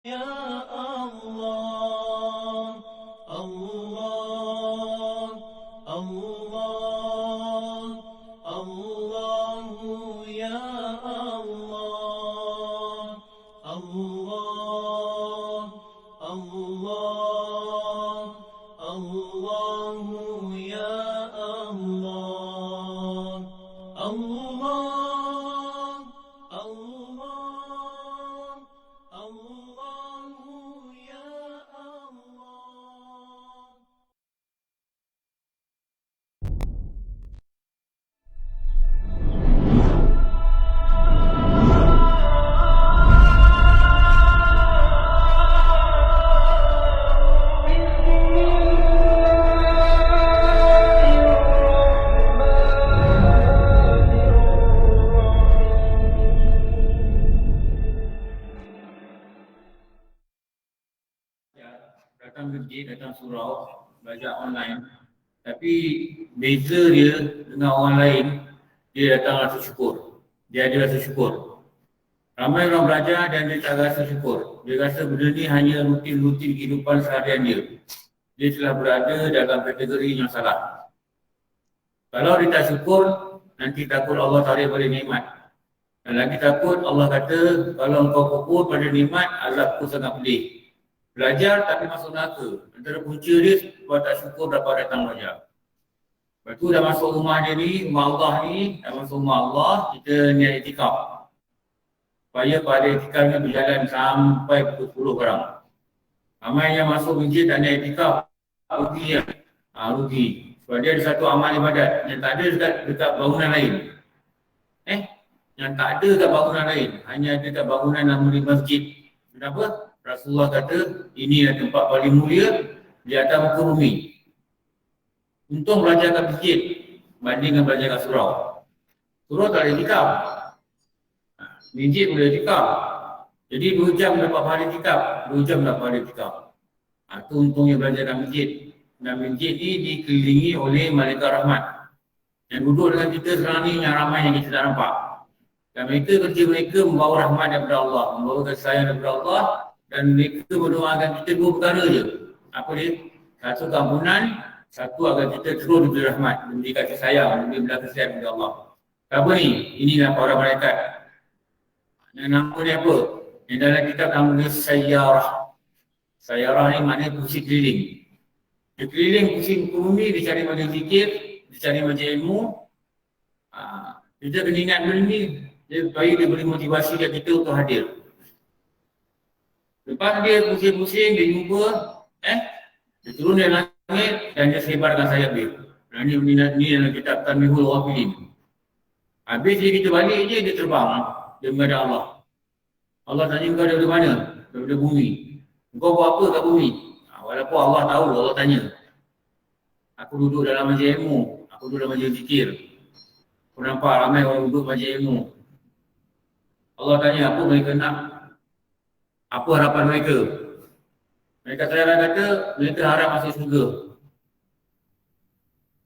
Ya Allah, Allah, Allah, Allahu ya Allah, Allah, Allah, Allahu ya Allah, Allah, Allah, Allahu ya Allah. Datang masjid, datang surau, belajar online. Tapi beza dia dengan orang lain, dia datang rasa syukur. Dia ada rasa syukur. Ramai orang belajar dan dia tak rasa syukur. Dia rasa benda ni hanya rutin-rutin kehidupan seharian dia. Dia telah berada dalam kategori yang salah. Kalau dia tak syukur, nanti takut Allah tarik pada nikmat. Dan lagi takut Allah kata, kalau engkau kufur pada nikmat, azabku sangat pedih. Belajar tapi masuk neraka. Antara punca dia sebab tak syukur dapat datang belajar. Lepas tu dah masuk rumah dia ni, rumah Allah ni, dah masuk rumah Allah, kita niat itikaf. Supaya pada itikaf ni berjalan sampai pukul 10 barang. Ramai yang masuk masjid tak niat itikaf, rugi ya. Rugi. Sebab dia ada satu amal ibadat yang tak ada dekat bangunan lain. Yang tak ada dekat bangunan lain. Hanya ada dekat bangunan nama di masjid. Kenapa? Rasulullah kata, ini adalah tempat paling mulia di atas muka bumi. Untung belajar kat masjid banding dengan belajar kat surau. Surau tak ada itikaf. Masjid boleh itikaf. Jadi 2 jam dapat pahala itikaf, 2 jam dapat pahala itikaf. Itu untungnya belajar kat masjid. Dan masjid ni dikelilingi oleh malaikat rahmat. Yang duduk dengan kita sekarang ni yang ramai yang kita tak nampak. Dan mereka kerja mereka membawa rahmat daripada Allah, membawa kasih sayang daripada Allah. Dan mereka mendoakan kita 2 perkara je. Apa dia? Satu keampunan, satu agar kita terus diberi rahmat, diberi kasih sayang, diberi belas kasihan daripada Allah. Apa ni? Inilah para malaikat. Yang nama dia apa? Yang dalam kitab nama dia Sayyarah. Sayyarah ni maknanya pusing keliling. Dia keliling pusing bumi, dia cari majlis zikir, dia cari majlis ilmu. Kita kena ingat benda ni, supaya dia beri motivasi kepada kita untuk hadir. Lepas dia pusing-pusing, dia jumpa, dia turun dari langit dan dia sebarkan sayap dia. Dan ni dalam kitab Tanbihul Ghafilin. Habis dia kita balik je, dia terbang. Dia menghadap Allah. Allah tanya kau daripada mana? Daripada bumi. Kau buat apa kat bumi? Walaupun Allah tahu, Allah tanya. Aku duduk dalam majlis ilmu. Aku duduk dalam majlis zikir. Aku nampak ramai orang duduk majlis ilmu. Allah tanya apa mereka nak? Apa harapan mereka? Mereka kata mereka harap masuk syurga.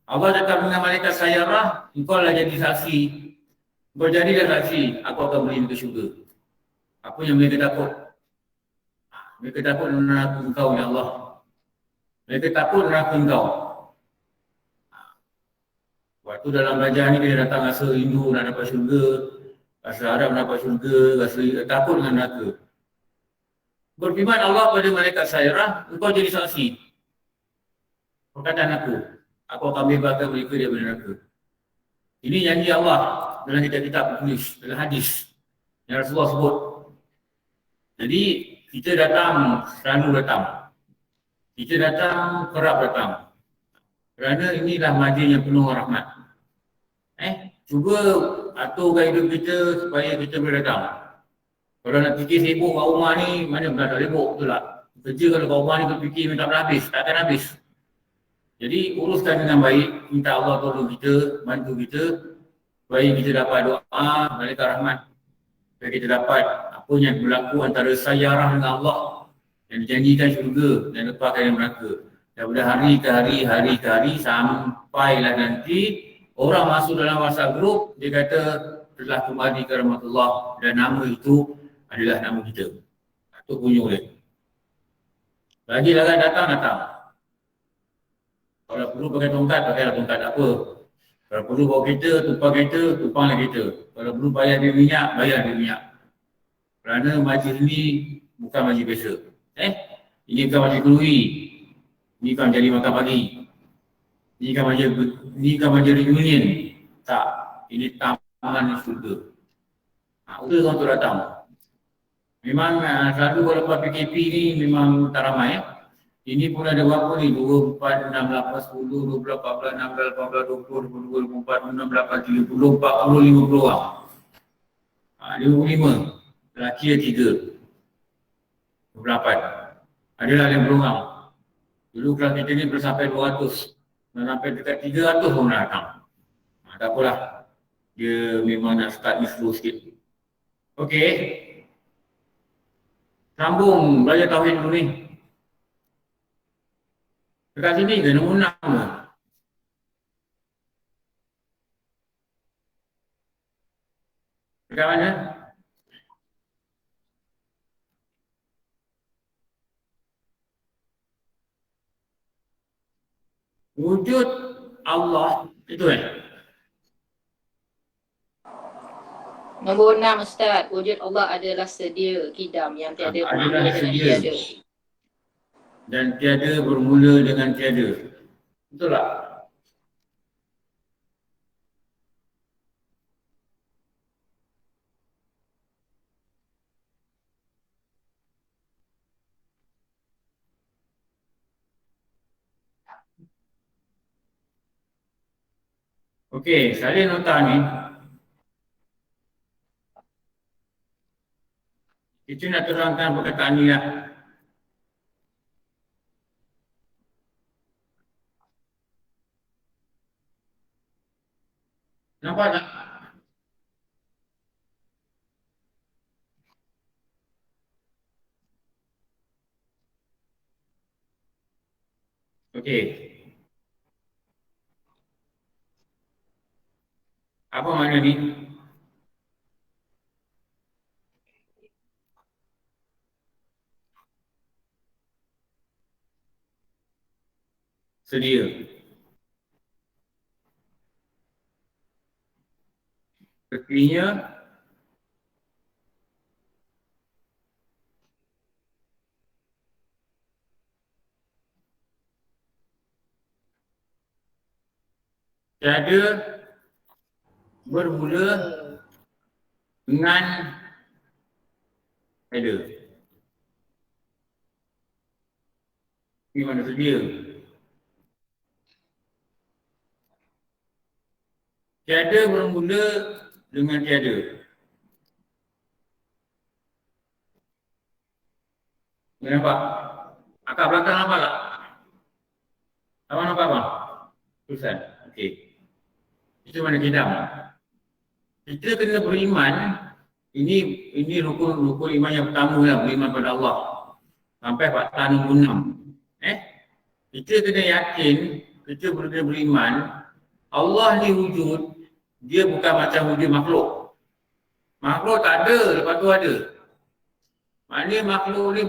Allah cakap dengan malaikat Sayyarah, engkau lah jadi saksi. Engkau jadilah saksi, aku akan beri ke syurga. Apa yang mereka takut? Mereka takut neraka engkau, ya Allah. Mereka takut neraka engkau. Waktu dalam belajar ni dia datang rasa rindu nak dapat syurga, rasa harap nak dapat syurga, rasa takut dengan neraka. Berfirman Allah pada malaikat Sayyarah, engkau jadi saksi. Perkataan aku akan bebaskan mereka daripada neraka. Ini janji Allah dalam kitab-kitab tulis, dalam hadis yang Rasulullah sebut. Jadi kita datang, selalu datang. Kita datang, kerap datang. Kerana inilah majlis yang penuh rahmat. Cuba aturkan hidup kita supaya kita boleh datang. Kalau nak fikir sibuk kat rumah ni, mana pernah tak sibuk, betul tak? Kerja kalau kat rumah ni berfikir tak pernah habis, tak akan habis. Jadi uruskan dengan baik, minta Allah tolong kita, bantu kita, supaya kita dapat doa, malaikat rahmat. Supaya kita dapat apa yang berlaku antara Sayyarah dengan Allah, yang dijanjikan syurga dan lepaskan yang neraka. Daripada hari ke hari, hari ke hari, sampailah nanti orang masuk dalam WhatsApp group, dia kata telah kembali ke rahmatullah dan nama itu adalah nama kita. tu kunjung dia. Lagi larat datang, datang. Kalau perlu pakai tongkat, pakailah tongkat, tak apa. Kalau perlu bawa kereta, tumpanglah kereta. Kalau perlu bayar dia minyak, bayar dia minyak. Kerana majlis ni bukan majlis biasa. Ini bukan majlis kenduri. Ini bukan jadi makan pagi. Ini bukan majlis reunion. Tak. Ini taman surga. Usaha untuk datang. Memang selalu kalau lepas PKP ni memang tak ramai. Ini pun ada berapa ni? 2, 4, 6, 8, 10, 12, 14, 16, 18, 20, 22, 24, 26, 8, 30, 40, 50 orang. 55. Lelaki ada 3. 28. Adalah 50 orang. Dulu kelas kita ni boleh sampai 200. Sampai dekat 300 pun datang. Tak apalah. Dia memang nak start ni slow sikit. Okey. Sambung belajar tauhid dulu ni. Dekat sini ke nombor 6 tu? Dekat mana? Wujud Allah itu Nombor 6 Ustaz, wujud Allah adalah sedia kidam yang tiada bermula dengan tiada. Dan tiada bermula dengan tiada. Betul tak? Okey, salin nota ni. Kita nak terangkan perkataan ni lah. Nampak tak? Okey. Apa makna ni? Sedia. Artinya tiada bermula dengan ada. Ini mana sedia? Tiada bermula dengan tiada. Nampak? Akak belakang nampak tak? Abang nampak bang? Tulisan. Okey. Itu mana kidam? Kita kena beriman. Ini rukun iman yang pertama lah, beriman pada Allah. Sampai fakta nombor 6. Kita kena yakin, kita kena beriman, Allah ni wujud, dia bukan macam wujud makhluk. Makhluk tak ada, lepas tu ada. Maknanya makhluk ni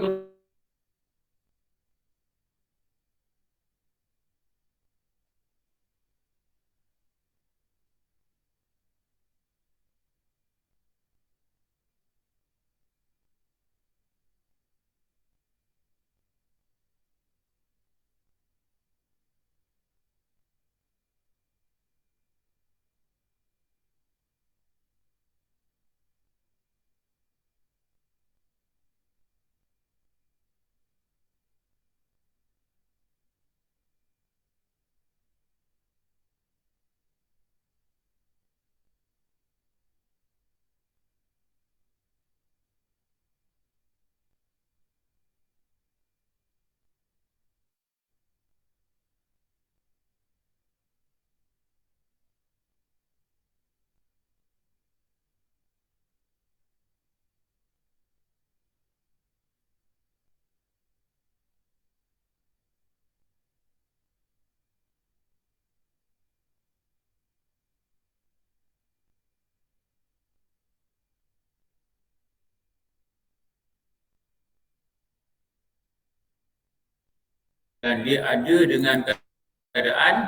dan dia ada dengan keadaan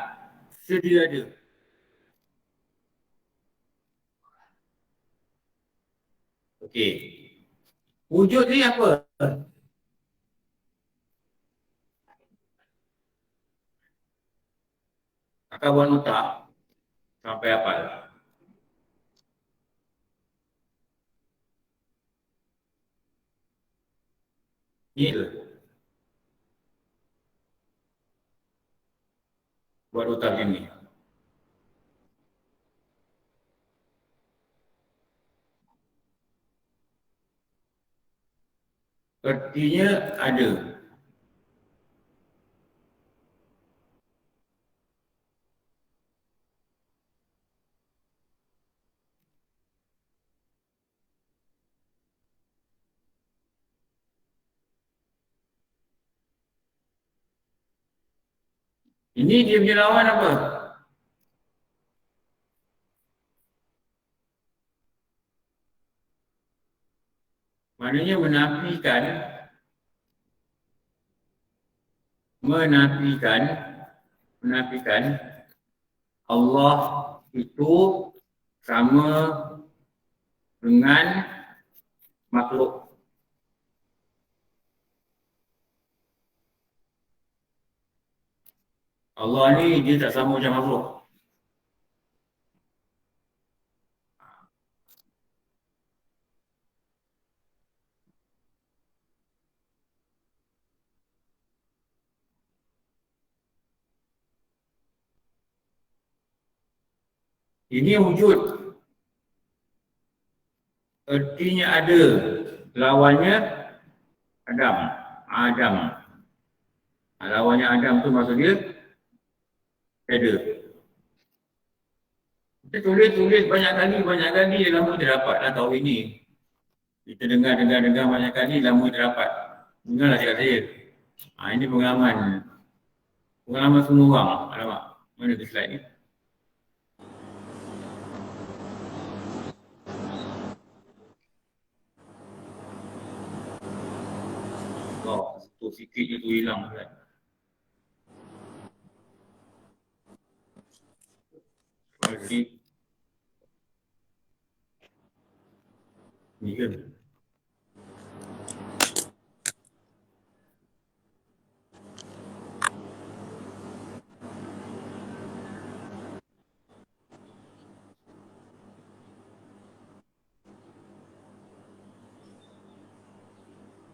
sedia ada. Okey. Wujud ni apa? Kakak buat nota sampai hafal. Ni tu. Buat nota macam ni. Artinya ada. Ini dia punya lawan apa? Maknanya menafikan Allah itu sama dengan makhluk. Allah ni dia tak sama macam makhluk. Ini wujud. Artinya ada. Lawannya Adam. Lawannya Adam tu maksud dia ada. Kita tulis banyak kali lama kita dapatlah tahu ini. Kita dengar banyak kali lama kita dapat. Dengarlah cakap saya. Ini pengalaman semua orang. Alamak, mana tu slide ni? Tu sikit je tu hilang kan. Lagi ni ke?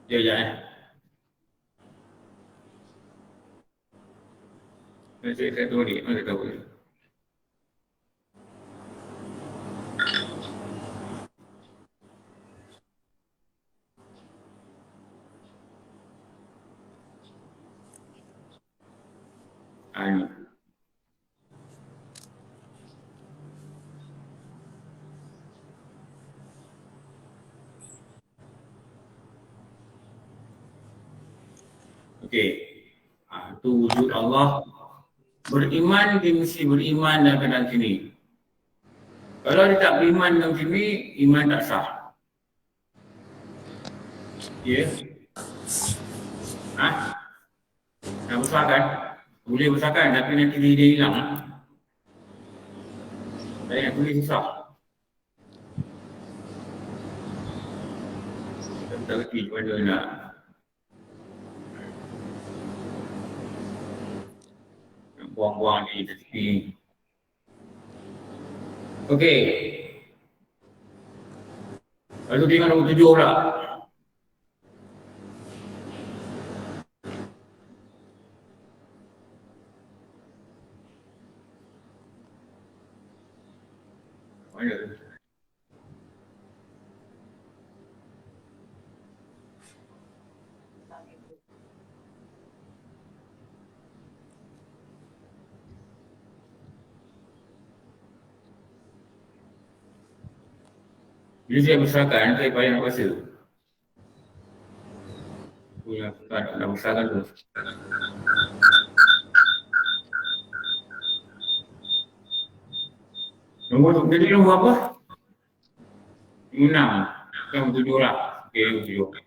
Sekejap Saya tahu ni, mana tahu ni. Ni. Okey. Itu wujud Allah. Beriman, dia mesti beriman dalam keadaan sini. Kalau dia tak beriman dalam sini, iman tak sah. Ya? Nak besarkan? Boleh besarkan, tapi nanti dia hilang. Saya nak tulis susah. Kita tak kerti pada nak. Buang-buang di tepi. Okey. Lalu dengan nombor 7 pula. Mana? Bila saya besarkan, saya payah nak baca. Nak besarkan tu. Jadi nombor apa? 6. Nombor 7 lah. Okey, nombor 7.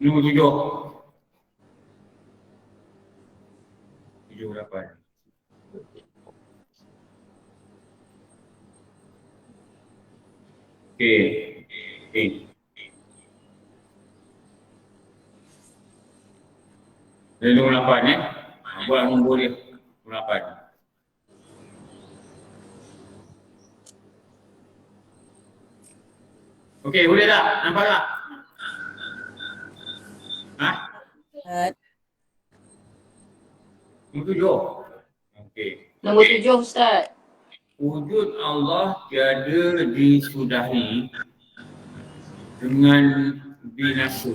Nombor 7. 7, 8. Okey. Okey. Dari nombor 8 buat nombor dia. Nombor 8. Okey, boleh tak? Nampak tak? Ha? Nombor 7. Okey. Nombor 7 Ustaz. Wujud Allah tiada disudahi dengan binasa.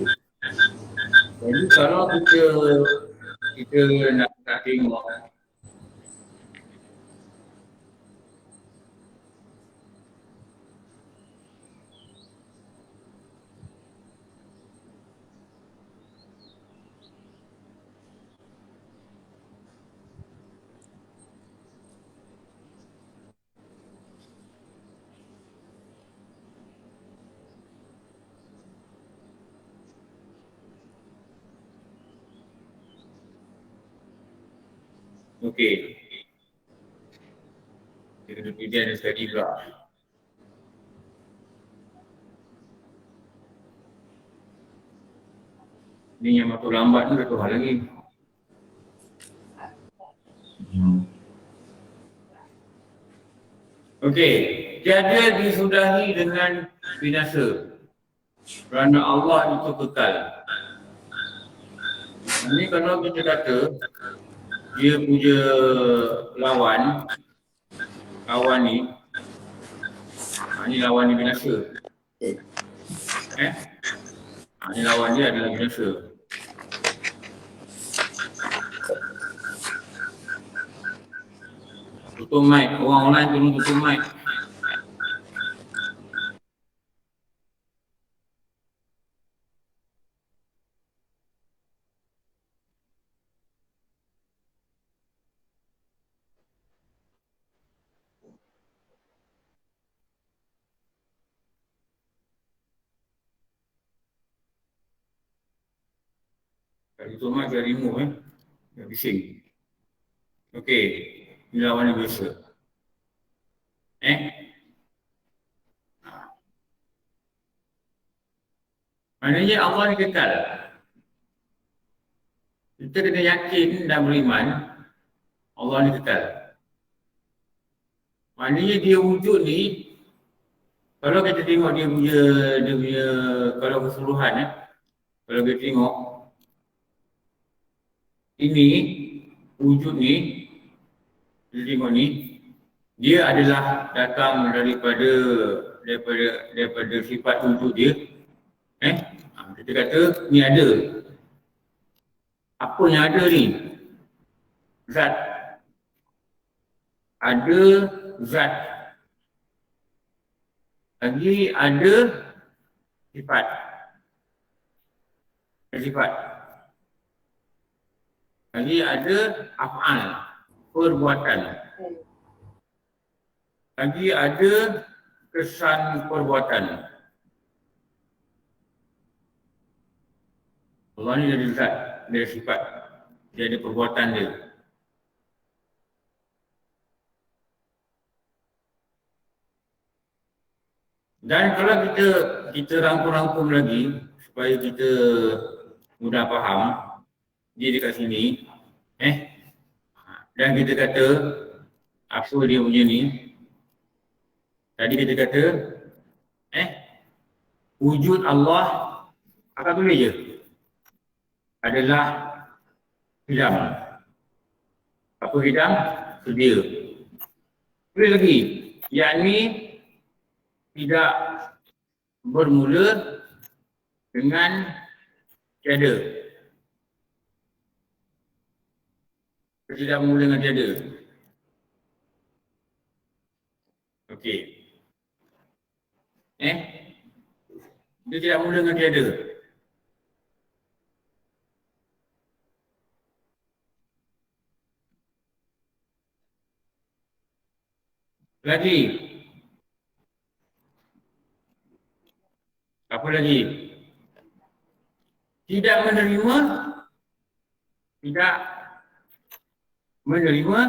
Jadi kalau kita nak tengok okey. Kita kena pilih ada sekali pula. Ni yang masuk lambat ni satu hal lagi. Okey, tiada disudahi dengan binasa. Kerana Allah itu kekal. Ini kalau kita kata dia punya lawan ni, ni lawan ni binasa. Ni lawan dia adalah binasa. Tutup mic, orang online tolong tutup mic. Kalau tutup mic dia remove dia bising. Okey, ni lawan yang biasa. Maknanya Allah ni kekal. Kita kena yakin dan beriman Allah ni kekal. Maknanya dia wujud ni, kalau kita tengok dia punya kalau keseluruhan kalau kita tengok ini wujud ni, kita tengok ni, dia adalah datang daripada sifat wujud dia. Kita kata ni ada. Apa yang ada ni? Zat. Ada zat. Lagi ada sifat. Lagi ada af'al, perbuatan. Lagi ada kesan perbuatan. Allah ni ada zat, ada sifat. Dia ada perbuatan dia. Dan kalau kita rangkum-rangkum lagi supaya kita mudah faham, dia dekat sini, dan kita kata apa dia punya ni. Tadi kita kata wujud Allah apa tulis je? Adalah hidam. Apa hidam? Sedia. Tulis lagi, yakni tidak bermula dengan tiada. Tidak bermula dengan tiada. Okey. Dia tidak bermula dengan tiada. Lagi. Apa lagi? Tidak menerima, tidak menerima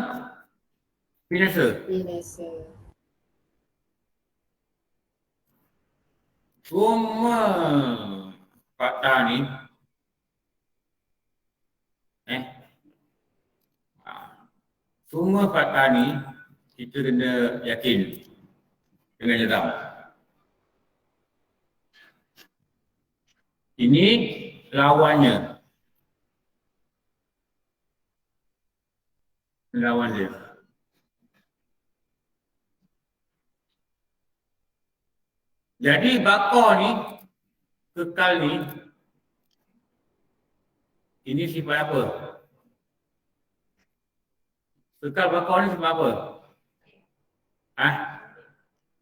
binasa. Binasa. Semua fakta ni semua fakta ni kita kena yakin dengan jelas. Ini lawannya. Lawan dia. Jadi bakar ni, kekal ni, ini sifat apa? Kekal bakar ni sifat apa?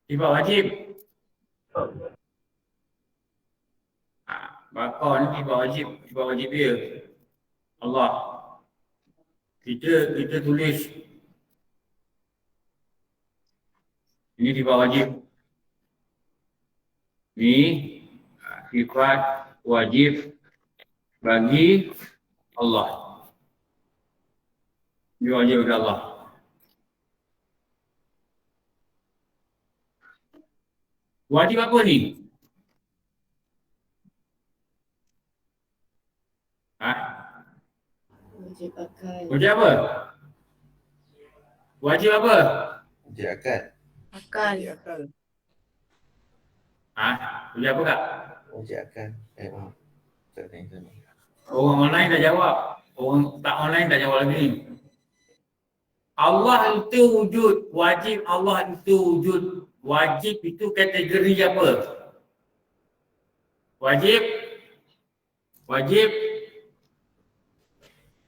Sifat wajib. Bakar ni sifat wajib dia. Allah. Kita tulis ini sifat wajib. Ini sifat wajib bagi Allah. Dia wajib bagi Allah. Wajib apa ni? Wajib akal. Wajib apa? Wajib apa? Wajib akal. Akal. Wajib apa kak? Wajib akal. Tak tanya sama. Orang online dah jawab. Orang tak online dah jawab lagi. Allah itu wujud. Wajib Allah itu wujud. Wajib itu kategori apa? Wajib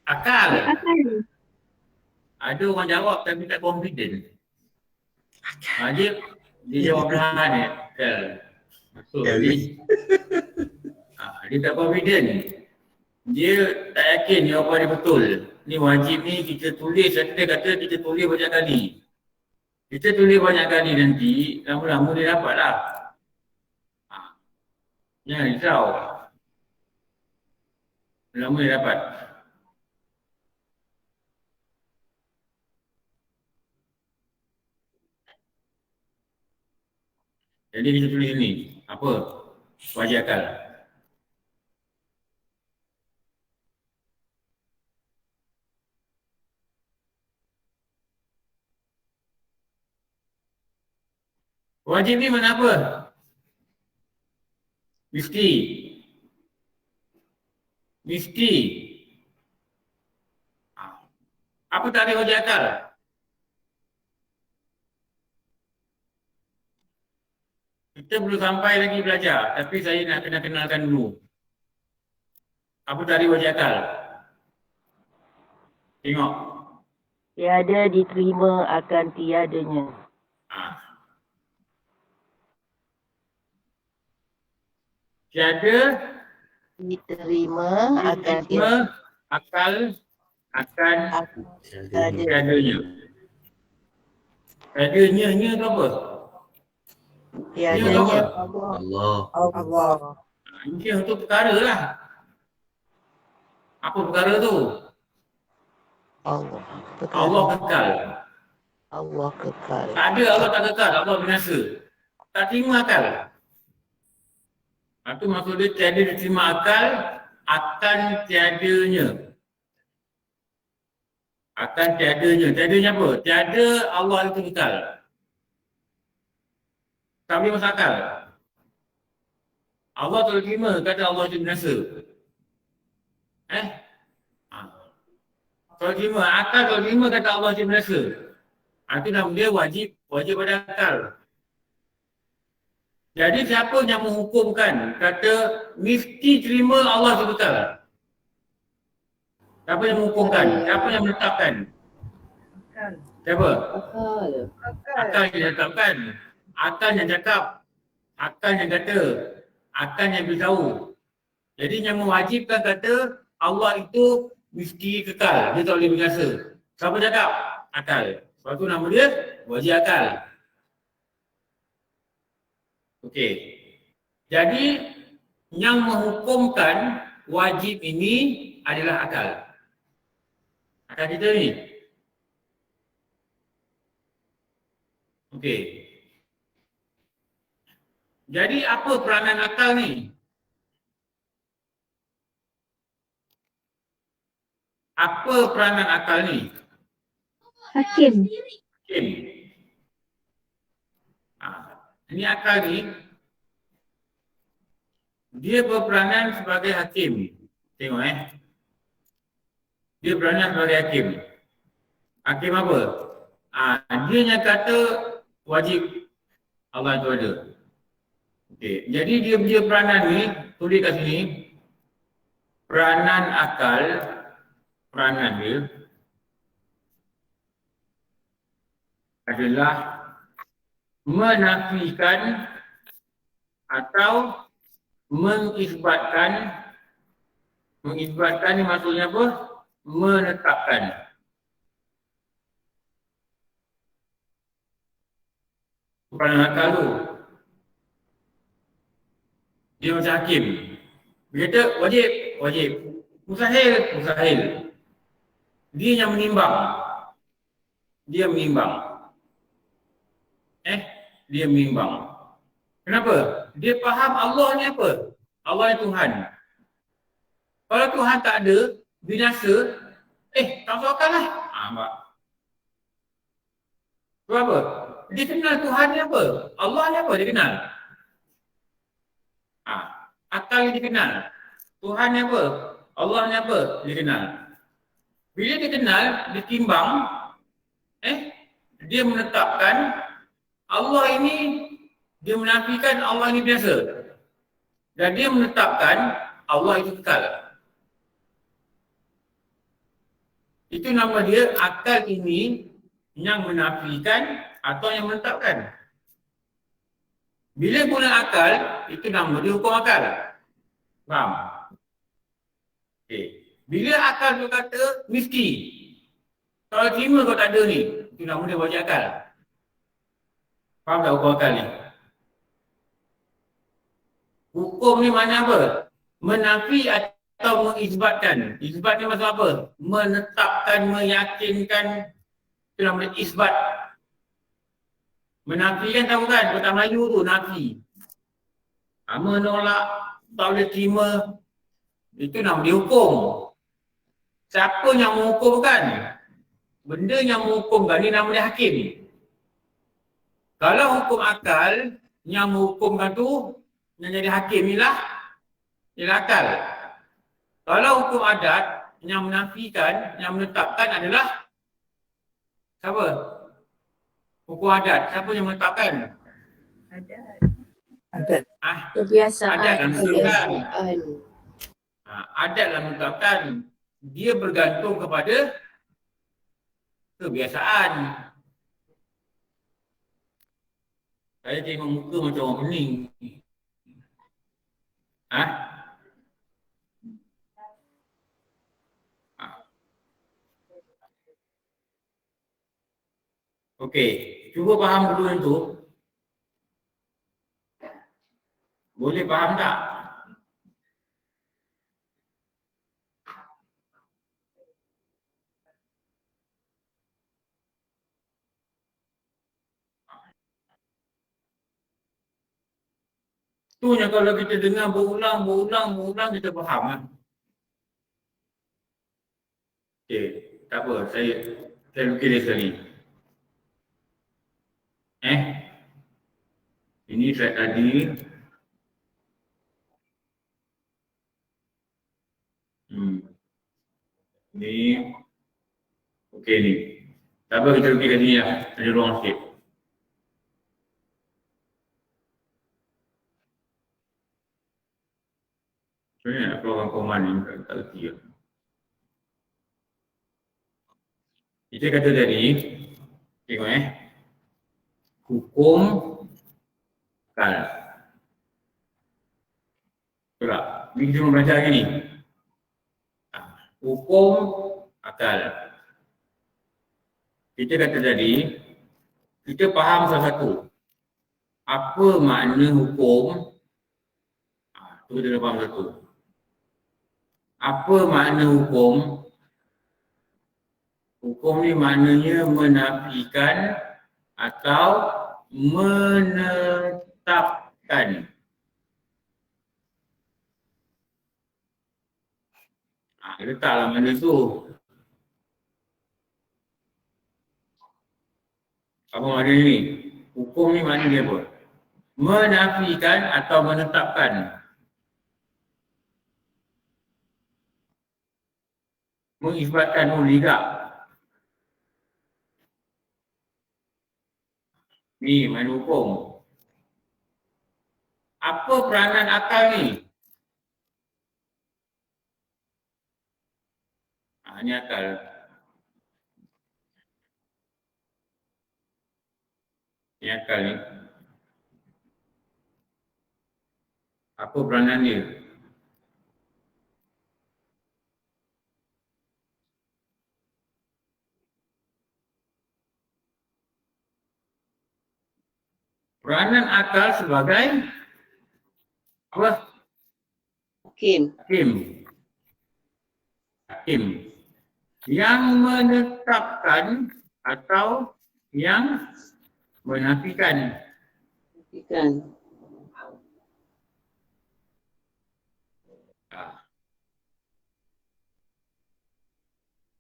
akal. Ada orang jawab tapi tak confident. Wajib dia jawab perlahan ni. Akal. Betul. Dia tak confident. Dia tak yakin jawapan dia betul. Ni wajib ni kita tulis, dia kata kita tulis banyak kali. Kita tulis banyak kali nanti, lama-lama dia dapat lah. Jangan risau. Lama dia dapat. Jadi kita tulis ni, apa? Wajib akal. Wajib ni mana apa? Mesti. Apa tarikh wajib akal? Kita belum sampai lagi belajar, tapi saya nak kena kenalkan dulu. Apa tarikh wajib akal? Tengok. Tiada diterima akan tiadanya. Tiada Diterima akan diterima akal akan tiadanya. Tiadanya tu apa? tiadanya Allah. Allah. Ini tu perkara lah. Apa perkara tu? Allah. Allah kekal. Allah kekal. Tak ada Allah tak kekal, Allah binasa. Tak terima akal. Itu maksud dia tiada diterima akal akan tiadanya. Akan tiadanya. Tiadanya apa? Tiada Allah itu kekal. Tak boleh masuk akal. Allah tak boleh terima kata Allah itu binasa. Tak terima. Akal tak terima kata Allah itu binasa. Itu nama dia wajib pada akal. Jadi siapa yang menghukumkan kata mesti terima Allah itu kekal? Siapa yang menghukumkan? Siapa yang menetapkan? Siapa? Akal. Akal yang menetapkan. Akal yang cakap. Akal yang kata. Akal yang beritahu. Jadi yang mewajibkan kata Allah itu mesti kekal. Dia tak boleh binasa. Siapa cakap? Akal. Sebab tu nama dia wajib akal. Okey. Jadi yang menghukumkan wajib ini adalah akal. Akal kita ni. Okey. Jadi apa peranan akal ni? Apa peranan akal ni? Hakim. Hakim. Ini akal ni, dia berperanan sebagai hakim. Tengok dia peranan sebagai hakim. Hakim apa? Dia yang kata wajib Allah itu ada. Okey, jadi dia punya peranan ni, tulis kat sini, peranan akal, peranan dia adalah menafikan atau mengisbatkan. Mengisbatkan ni maksudnya apa? Menetapkan. Peranan akal tu, dia macam hakim. Dia kata wajib, wajib. Mustahil, mustahil. Dia yang menimbang. Dia menimbang. Dia menimbang. Kenapa? Dia faham Allah ni apa? Allah ni Tuhan. Kalau Tuhan tak ada, binasa, tak masuk akal lah. Nampak? Sebab apa? Dia kenal Tuhan ni apa? Allah ni apa? Dia kenal. Akal ni dia kenal. Tuhan ni apa? Allah ni apa? Dia kenal. Bila dia kenal, dia timbang, dia menetapkan Allah ini, dia menafikan Allah ini biasa. Dan dia menetapkan Allah itu kekal. Itu nama dia akal ini yang menafikan atau yang menetapkan. Bila guna akal, itu nama dia hukum akal. Faham? Bila akal tu kata mesti, kalau terima kau tak ada ni, itu nama dia wajib akal. Faham tak hukum akal ni? Hukum ni mana apa? Menafi atau mengisbatkan. Isbat ni maksud apa? Menetapkan, meyakinkan. Itu nama dia isbat. Menafi kan tahu kan? Kata Melayu tu, nafi. Menolak, tak boleh terima. Itu nama dia hukum. Siapa yang menghukumkan? Benda yang menghukumkan ni nama dia hakim. Kalau hukum akal, yang menghukumkan tu, yang jadi hakim ni lah, ialah akal. Kalau hukum adat, yang menafikan, yang menetapkan adalah siapa? Hukum adat. Siapa yang menetapkan? Adat. Kebiasaan. Adat yang menetapkan. Kebiasaan. Adat yang menetapkan. Dia bergantung kepada kebiasaan. Saya tengok muka macam orang pening. Okey, cuba faham dulu yang tu. Boleh faham tak? Tu yang kalau kita dengar berulang, kita faham kan? Okey, tak apa, saya lukis dia sekali. Ini slide tadi. Ni. Okey ni. Tak apa, kita lukis kat sini lah. Ada ruang sikit. Sebenarnya nak keluarkan koman ni, tak reti lah. Kita kata tadi, tengok hukum akal. Betul tak? Ini kita belajar lagi ni. Hukum akal. Kita kata tadi, kita faham salah satu. Apa makna hukum? Tu kita faham satu. Apa makna hukum? Hukum ni maknanya menafikan atau menetapkan. Letaklah mana tu. Apa makna ni? Hukum ni makna dia apa? Menafikan atau menetapkan. Mengisbatkan tidak. Ni makna hukum. Apa peranan akal ni? Ni akal. Ni akal ni. Apa peranan dia? Peranan akal sebagai apa? Hakim. Hakim. Yang menetapkan atau yang menafikan. Ikan.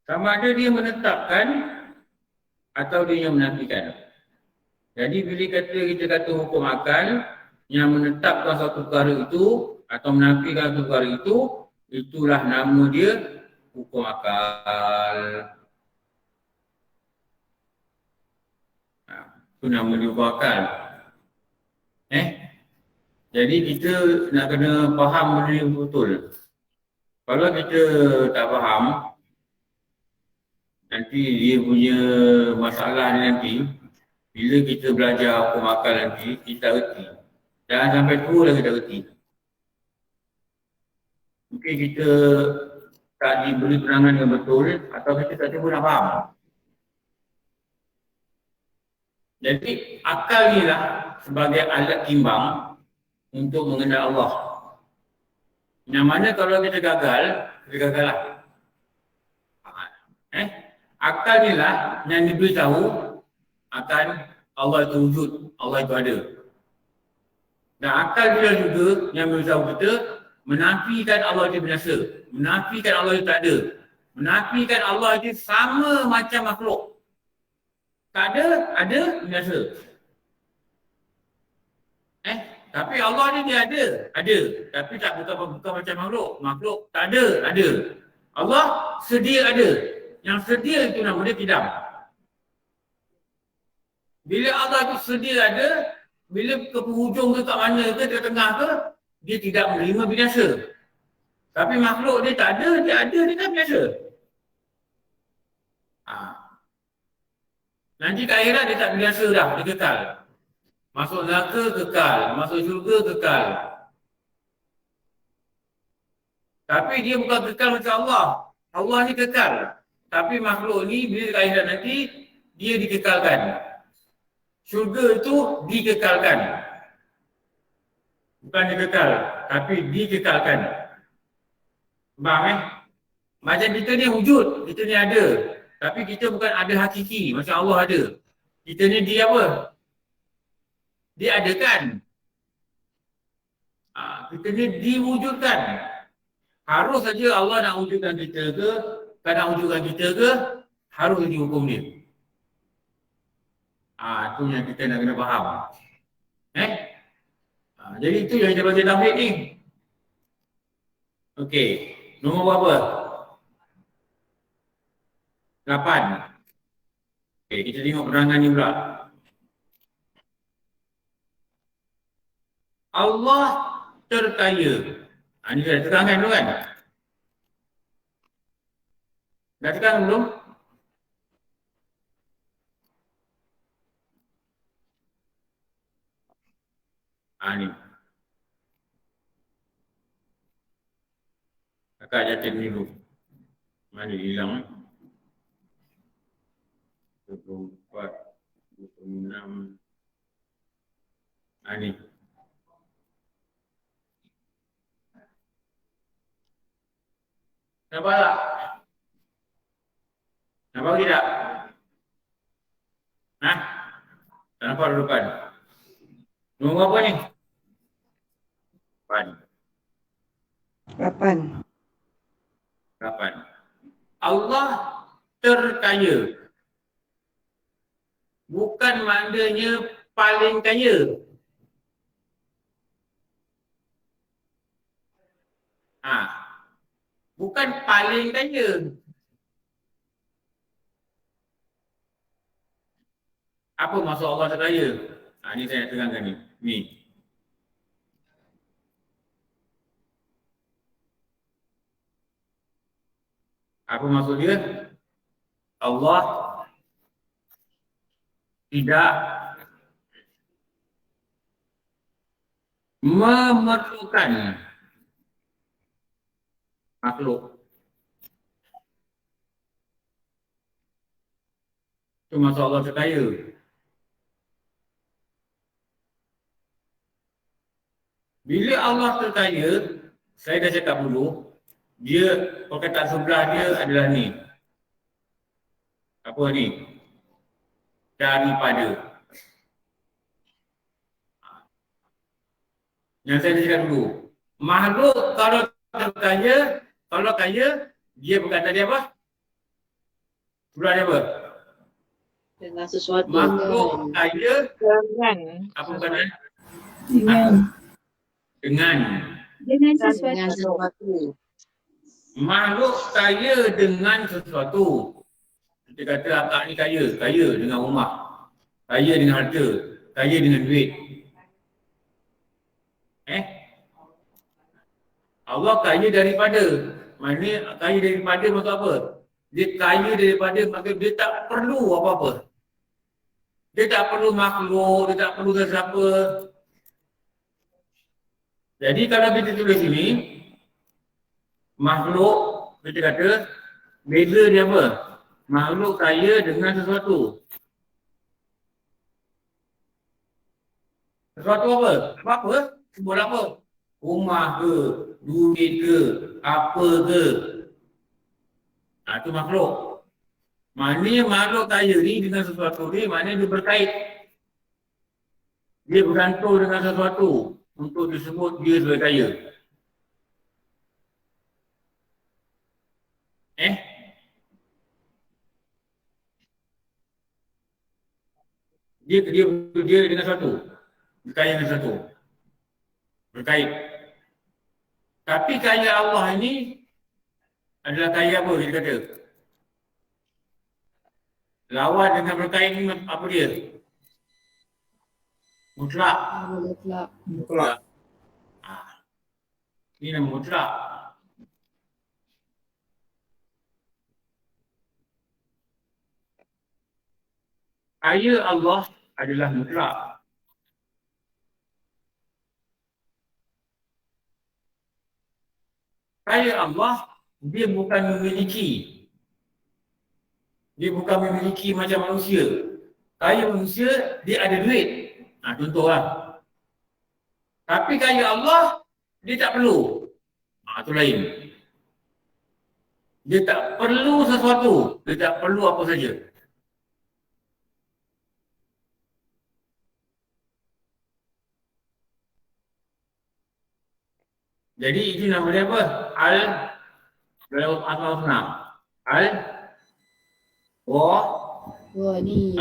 Sama ada dia menetapkan atau dia yang menafikan. Jadi bila kita kata hukum akal yang menetapkan satu perkara itu atau menafikan satu perkara itu, itulah nama dia hukum akal. Itu nama dia hukum akal. Jadi kita nak kena faham benda ni betul. Kalau kita tak faham, nanti dia punya masalah ni nanti, bila kita belajar hukum akal nanti, kita reti. Jangan sampai tua dah kita reti. Mungkin kita tak diberi penerangan yang betul atau kita tak cuba nak faham. Jadi akal ni lah sebagai alat timbang untuk mengenal Allah. Yang mana kalau kita gagal lah. Akal ni lah yang diberitahu akan Allah itu wujud, Allah itu ada. Dan akal dia juga yang beritahu kita menafikan Allah itu binasa, menafikan Allah itu tak ada, menafikan Allah itu sama macam makhluk. Tak ada, binasa. Tapi Allah ni dia ada. Tapi tak bukan macam makhluk. Makhluk tak ada. Allah sedia ada. Yang sedia itu nama dia kidam. Bila Allah itu sedia ada, bila ke penghujung ke kat mana ke, ke tengah ke, dia tidak menerima binasa. Tapi makhluk dia tak ada, dia tak binasa. Nanti ke akhirat dia tak binasa dah, dia kekal. Masuk neraka kekal, masuk syurga kekal. Tapi dia bukan kekal macam Allah. Allah ni kekal. Tapi makhluk ni bila ke akhirat nanti, dia dikekalkan. Syurga itu dikekalkan. Bukan dikekal, tapi dikekalkan. Faham Macam kita ni wujud, kita ni ada. Tapi kita bukan ada hakiki, macam Allah ada. Kita ni dia apa? Dia adakan. Kita ni diwujudkan. Harus saja Allah nak wujudkan kita ke, tak nak wujudkan kita ke, harus dihukum dia. Itu yang kita nak kena faham. Jadi itu yang kita baca tauhid ni. Okey, nombor berapa? 8. Okey, kita tengok penerangan ni pula. Allah terkaya. Ini dah terangkan dulu kan? Dah terang belum? Ni. Kakak jatuh dulu. Mana hilang? 24, 26. Ni. Nampak tak? Nampak tidak? Hah? Tak nampak di depan? Nombor apa ni? 8. 8. 8. Allah terkaya. Bukan maknanya paling kaya. Bukan paling kaya. Apa maksud Allah terkaya? Ni saya nak terangkan ni. Ni. Apa maksud dia? Allah tidak memerlukan makhluk. Itu maksud Allah terkaya. Bila Allah terkaya, saya dah cakap dulu, dia perkataan sebelah dia adalah ni. Apa ni? Daripada. Yang saya dah cakap dulu. Makhluk kalau terkaya, kalau kaya, dia berkata dia apa? Sebelah dia apa? Dengan sesuatu. Makhluk kaya, apa berkata? Dengan Dengan sesuatu. sesuatu. Makhluk kaya dengan sesuatu. Kita kata akak ni kaya, kaya dengan rumah, kaya dengan harta, kaya dengan duit. Allah kaya daripada. Maknanya kaya daripada maksud apa? Dia kaya daripada maksud dia tak perlu apa-apa. Dia tak perlu makhluk, dia tak perlu sesiapa. Jadi kalau kita tulis sini, makhluk, kita kata, beza dia apa? Makhluk kaya dengan sesuatu. Sesuatu apa? Apa? Sebut apa? Rumah ke, duit ke, apa ke. Itu makhluk. Maknanya makhluk kaya ni dengan sesuatu ni, maknanya dia berkait. Dia bergantung dengan sesuatu untuk disebut dia sebagai kaya. Dia dengan satu. Berkait dengan satu. Berkait. Tapi kaya Allah ini adalah kaya apa kita kata? Lawan dengan berkait ni apa dia? Mutlak. Mutlak. Ini nama mutlak. Kaya Allah adalah mutlak. Kaya Allah, dia bukan memiliki. Dia bukan memiliki macam manusia. Kaya manusia, dia ada duit. Contohlah. Tapi kaya Allah, dia tak perlu. Itu lain. Dia tak perlu sesuatu. Dia tak perlu apa saja. Jadi itu nama dia apa? Dalam Al-Husna. Wani.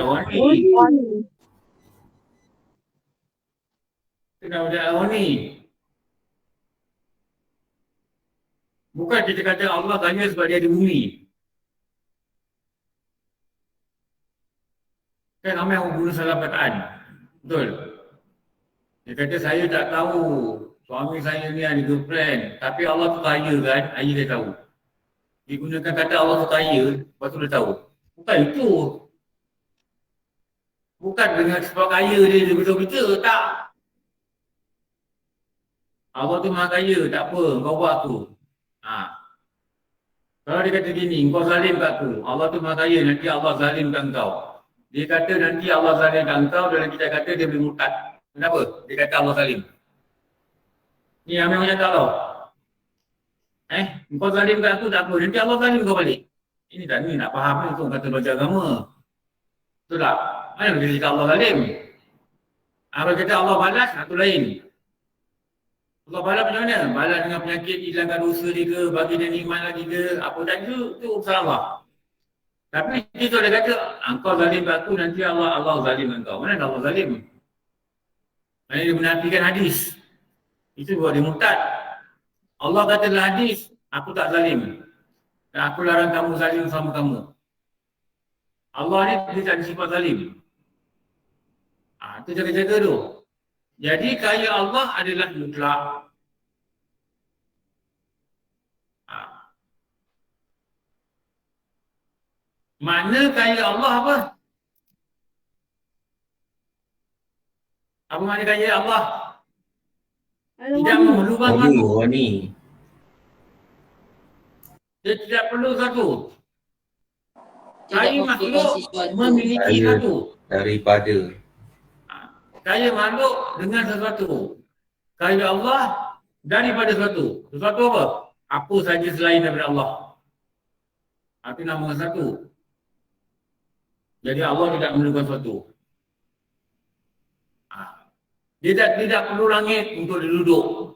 Itu nama dia Al-Wani. Bukan kita kata Allah kaya sebab dia ada bumi. Kan ramai orang guna salah perkataan. Betul? Dia kata saya tak tahu suami saya ni ada girlfriend. Tapi Allah tu kaya kan, ayah dia tahu. Dia gunakan kata Allah tu kaya, lepas tu dia tahu. Bukan itu. Bukan dengan sebab kaya dia betul-betul, tak. Allah tu maha kaya, tak apa, kau buat tu. Kalau dia kata gini, kau zalim kat aku, Allah tu maha kaya, nanti Allah zalim kat engkau. Dia kata nanti Allah zalim kat engkau, dan kita kata dia boleh murtad. Kenapa? Dia kata Allah zalim. Ni yang memang cakap tau. Kau zalim kat aku tak apa, nanti Allah zalim kau balik. Ini tak ni nak faham ni tu kata baca agama. Betul tak? Mana boleh cakap Allah zalim? Apa kata Allah balas, satu lain. Allah balas macam mana? Balas dengan penyakit, hilangkan dosa dia ke, bagi dia nikmat lagi ke, apa tak itu urusan Allah. Tapi itu dia kata, engkau zalim kat aku, nanti Allah zalim dengan kau. Mana Allah zalim? Mana dia menafikan hadis. Itu buat dia murtad. Allah kata dalam hadis, aku tak zalim. Dan aku larang kamu zalim sama kamu. Allah ni dia tak ada sifat zalim. Itu jaga-jaga tu. Jadi kaya Allah adalah mutlak. Makna kaya Allah apa? Apa makna kaya Allah? Tidak memerlukan satu. Wani. Dia tidak perlu satu. Tidak Kaya mempunyai makhluk sesuatu. memiliki Kaya. satu. Daripada. Kaya makhluk dengan sesuatu. Kaya Allah daripada sesuatu. Sesuatu apa? Apa saja selain daripada Allah. Itu nama satu. Jadi Allah tidak memerlukan sesuatu. Dia tidak perlu langit untuk diduduk.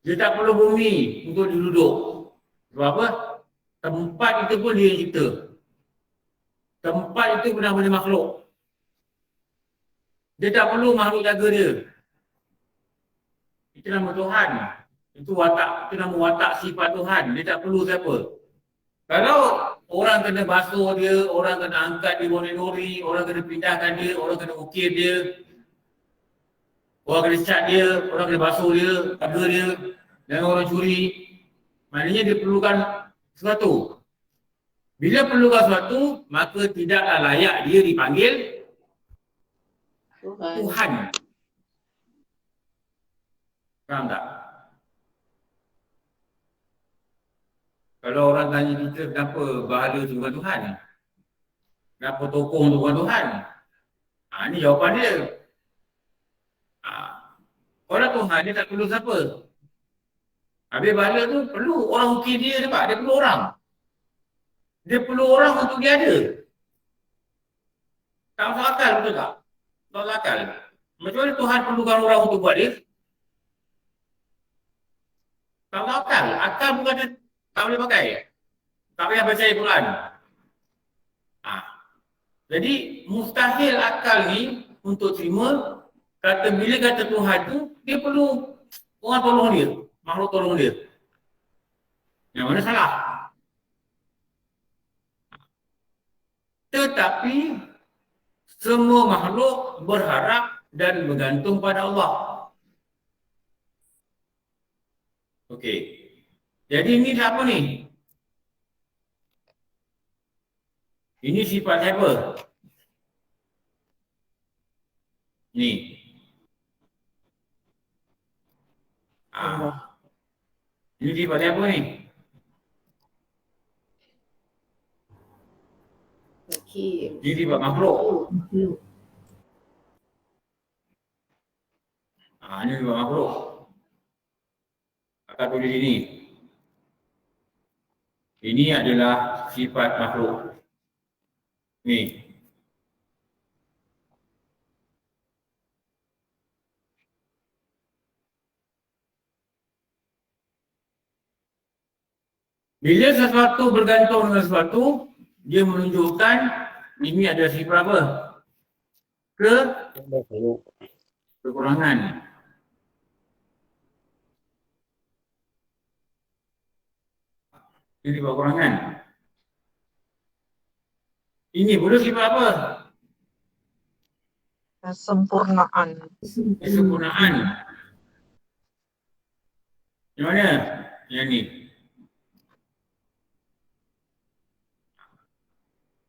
Dia tak perlu bumi untuk diduduk. Sebab apa? Tempat itu pun dia yang cipta. Tempat itu benda-benda makhluk. Dia tak perlu makhluk jaga dia. Itu nama Tuhan. Itu nama watak sifat Tuhan. Dia tak perlu siapa. Kalau orang kena basuh dia, orang kena angkat dia nori, orang kena pindahkan dia, orang kena ukir dia, orang kena cat dia, orang kena basuh dia, jaga dia, jangan orang curi. Maknanya dia perlukan sesuatu. Bila perlukan sesuatu, maka tidaklah layak dia dipanggil Tuhan. Faham tak? Kalau orang tanya kita kenapa bahala tu bukan Tuhan? Kenapa tokong tu bukan Tuhan? Ini jawapan dia. Kalau Tuhan dia tak perlu siapa. Habis bahala tu perlu orang ukir dia sebab dia perlu orang. Dia perlu orang untuk dia ada. Tak masuk akal betul tak? Tak masuk akal. Macam mana Tuhan perlukan orang untuk buat dia? Tak masuk akal. Akal bukan dia tak boleh pakai. Tak payah baca Al-Quran. Jadi mustahil akal ni untuk terima bila kata Tuhan tu dia perlu orang tolong dia, makhluk tolong dia. Yang mana salah? Tetapi semua makhluk berharap dan bergantung pada Allah. Okey. Jadi ini siapa ni? Ini sifat siapa? Ni. Ini sifat siapa ni? Okey. Ini sifat makhluk. Ini sifat makhluk. Akan tulis ini. Ini adalah sifat makhluk. Ni. Bila sesuatu bergantung dengan sesuatu, dia menunjukkan ini adalah sifat apa? Kekurangan. Ini sifat kekurangan. Ini pula sifat apa? Kesempurnaan. Kesempurnaan. Yang mana? Yang ni.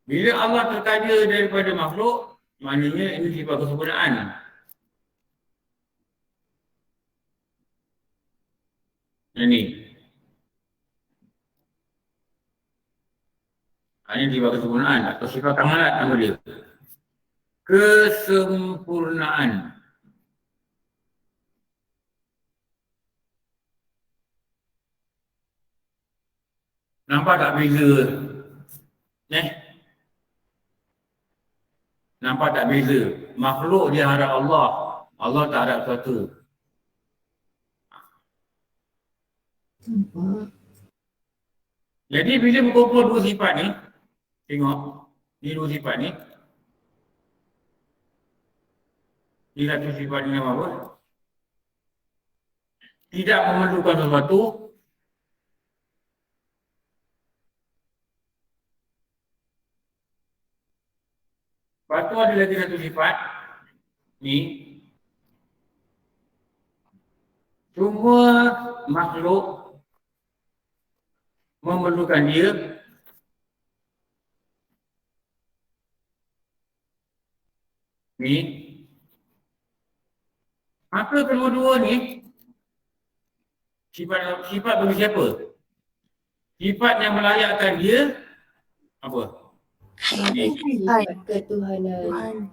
Bila Allah terkaya daripada makhluk, maknanya ini sifat kesempurnaan. Yang ni. Ini sifat kesempurnaan atau sifat kamalat nama dia. Kesempurnaan. Nampak tak beza? Nampak tak beza? Makhluk dia harap Allah, Allah tak harap sesuatu. Jadi bila berkumpul dua sifat ni, tengok, ni dua sifat ni. Ni satu sifat ni nama apa? Tidak memerlukan sesuatu. Lepas tu ada lagi satu sifat ni. Semua makhluk memerlukan dia. Ni. Maka kedua-dua ni sifat bagi siapa? Sifat yang melayakkan dia apa? Sifat ketuhanan.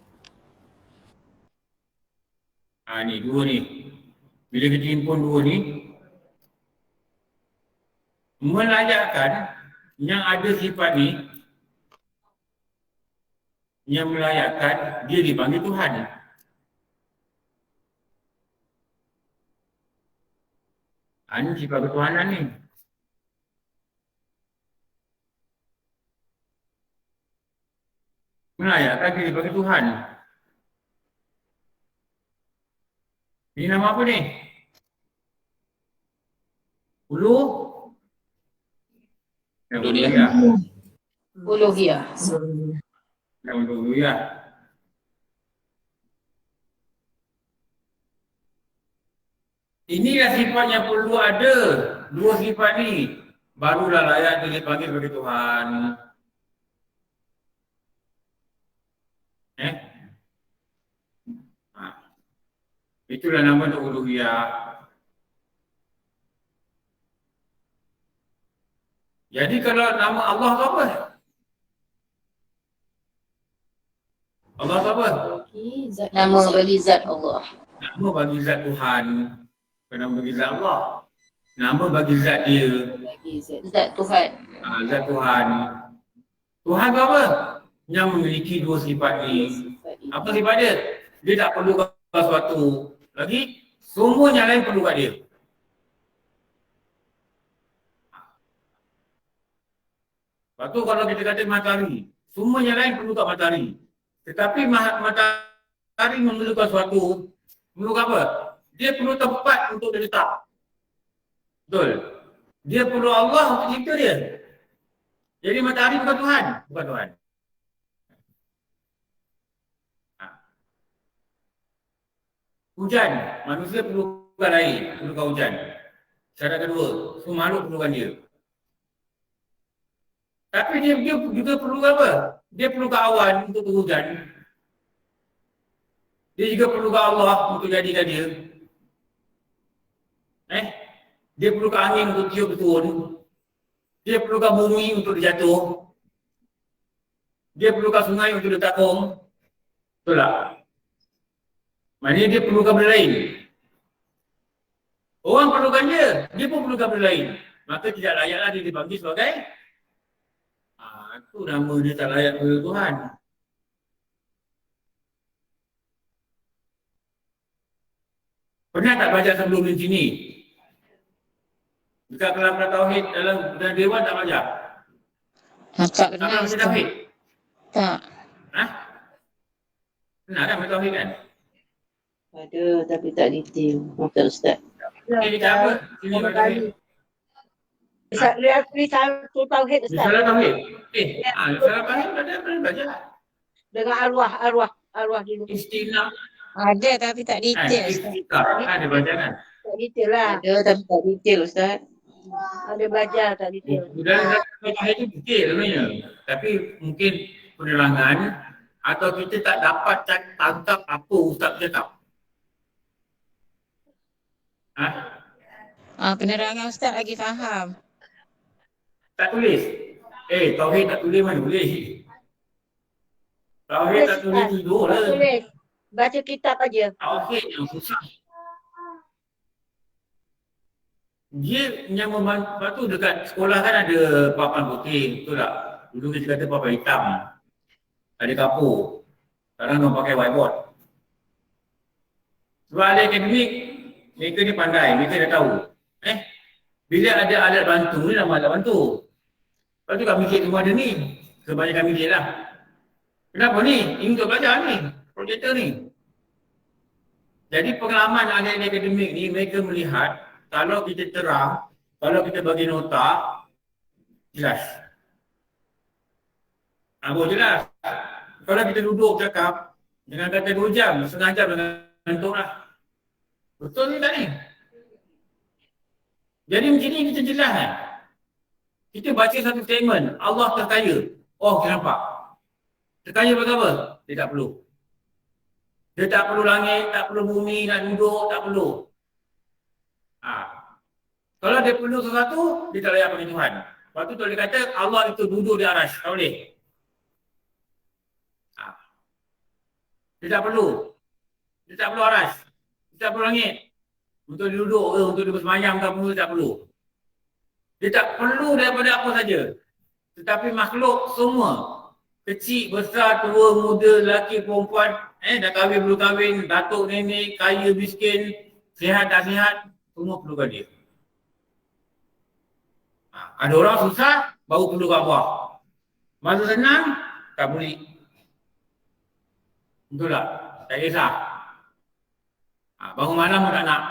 Ni dua ni. Bila kita himpun dua ni, melayakkan yang ada sifat ni, yang melayakkan dia dipanggil Tuhan. Ini sifat ketuhanan ni. Melayakkan dia dipanggil Tuhan. Ini nama apa ni? Uluhiyah. Uluhiyah. Nama uluhiyah. Inilah sifat yang perlu ada. Dua sifat ni. Barulah layak dia dipanggil sebagai Tuhan. Itulah nama untuk uluhiyah. Jadi kalau nama Allah tu apa? Allah tu apa? Nama bagi zat Allah. Nama bagi zat Tuhan. Bukan nama bagi zat Allah. Nama bagi zat dia. Bagi zat Tuhan. Zat Tuhan. Tuhan tu apa? Yang memiliki dua sifat ni. Apa sifat dia? Dia tak perlu sesuatu. Lagi, semua yang lain perlu kat dia. Lepas tu kalau kita kata matahari, semua yang lain perlu kat matahari. Tetapi matahari memerlukan sesuatu. Memerlukan apa? Dia perlu tempat untuk dia letak. Betul? Dia perlu Allah untuk cipta dia. Jadi matahari bukan Tuhan. Bukan Tuhan. Hujan, manusia perlukan air, perlukan hujan. Syarat kedua, semua makhluk perlukan dia. Tapi dia juga perlu apa? Dia perlukan awan untuk hujan. Dia juga perlukan Allah untuk jadikan dia. Dia perlukan angin untuk tiup turun. Dia perlukan bumi untuk dia jatuh. Dia perlukan sungai untuk dia takung. Betul tak? Maknanya dia perlukan benda lain. Orang perlukan dia pun perlukan benda lain. Maka tidak layaklah dia dipanggil sebagai itu nama dia tak layak kepada Tuhan. Pernah tak baca sebelum di sini? Dekat kelam tauhid dalam dewan tak baca? Tak Tak pernah. baca tauhid? Tak. Pernah tak baca tauhid kan? Ada tapi tak detail. Maksud Ustaz. Ini tak apa? Sini baca tauhid. Satu tauhid Ustaz. Misalah tauhid. Misalah tauhid ada baca. Dengan arwah dulu. Istinah. Ada tapi tak detail. Istinah. Ada baca kan? Tak detail lah. Ada tapi tak detail Ustaz. Ada belajar tak detail. Dalam tauhid itu detail sebenarnya. Tapi mungkin penerangan atau kita tak dapat tangkap apa Ustaz cakap. Penerangan Ustaz lagi faham. Tak tulis. Tauhid tak tulis mana boleh. Tauhid tak tulis tidur lah. Tulis. Baca kitab aja. Tauhid yang susah. Dia yang membantu, lepas tu dekat sekolah kan ada papan putih, betul tak? Dulu kita kata papan hitam, ada kapur. Sekarang orang pakai whiteboard. Sebab ahli akademik, mereka ni pandai, mereka dah tahu. Bila ada alat bantu ni nama alat bantu. Lepas tu kat masjid semua ada ni. Kebanyakan masjid lah. Kenapa ni? Ini untuk belajar ni. Projektor ni. Jadi pengalaman ahli akademik ni, mereka melihat kalau kita terang, kalau kita bagi nota, jelas. Apa jelas? Kalau kita duduk cakap, dengan kata 2 jam, setengah jam dengan ngantuk lah. Betul ni tak ni? Jadi macam ni kita jelas kan? Kita baca satu statement, Allah terkaya. Oh, kita nampak. Terkaya pasal apa? Dia tak perlu. Dia tak perlu langit, tak perlu bumi, nak duduk, tak perlu. Kalau dia perlu sesuatu, dia tak layak panggil Tuhan. Lepas tu boleh kata Allah itu duduk di arash. Tak boleh. Dia tak perlu. Dia tak perlu arash. Dia tak perlu langit. Untuk dia duduk ke, untuk dia bersemayam ke apa, dia tak perlu. Dia tak perlu daripada apa saja. Tetapi makhluk semua, kecil, besar, tua, muda, lelaki, perempuan, dah kahwin, belum kahwin, datuk, nenek, kaya, miskin, sihat, tak sihat, semua perlukan dia. Ada orang susah, baru perlu kat Allah. Masa senang, tak boleh. Betul tak? Tak kisah. Bangun malam pun tak nak.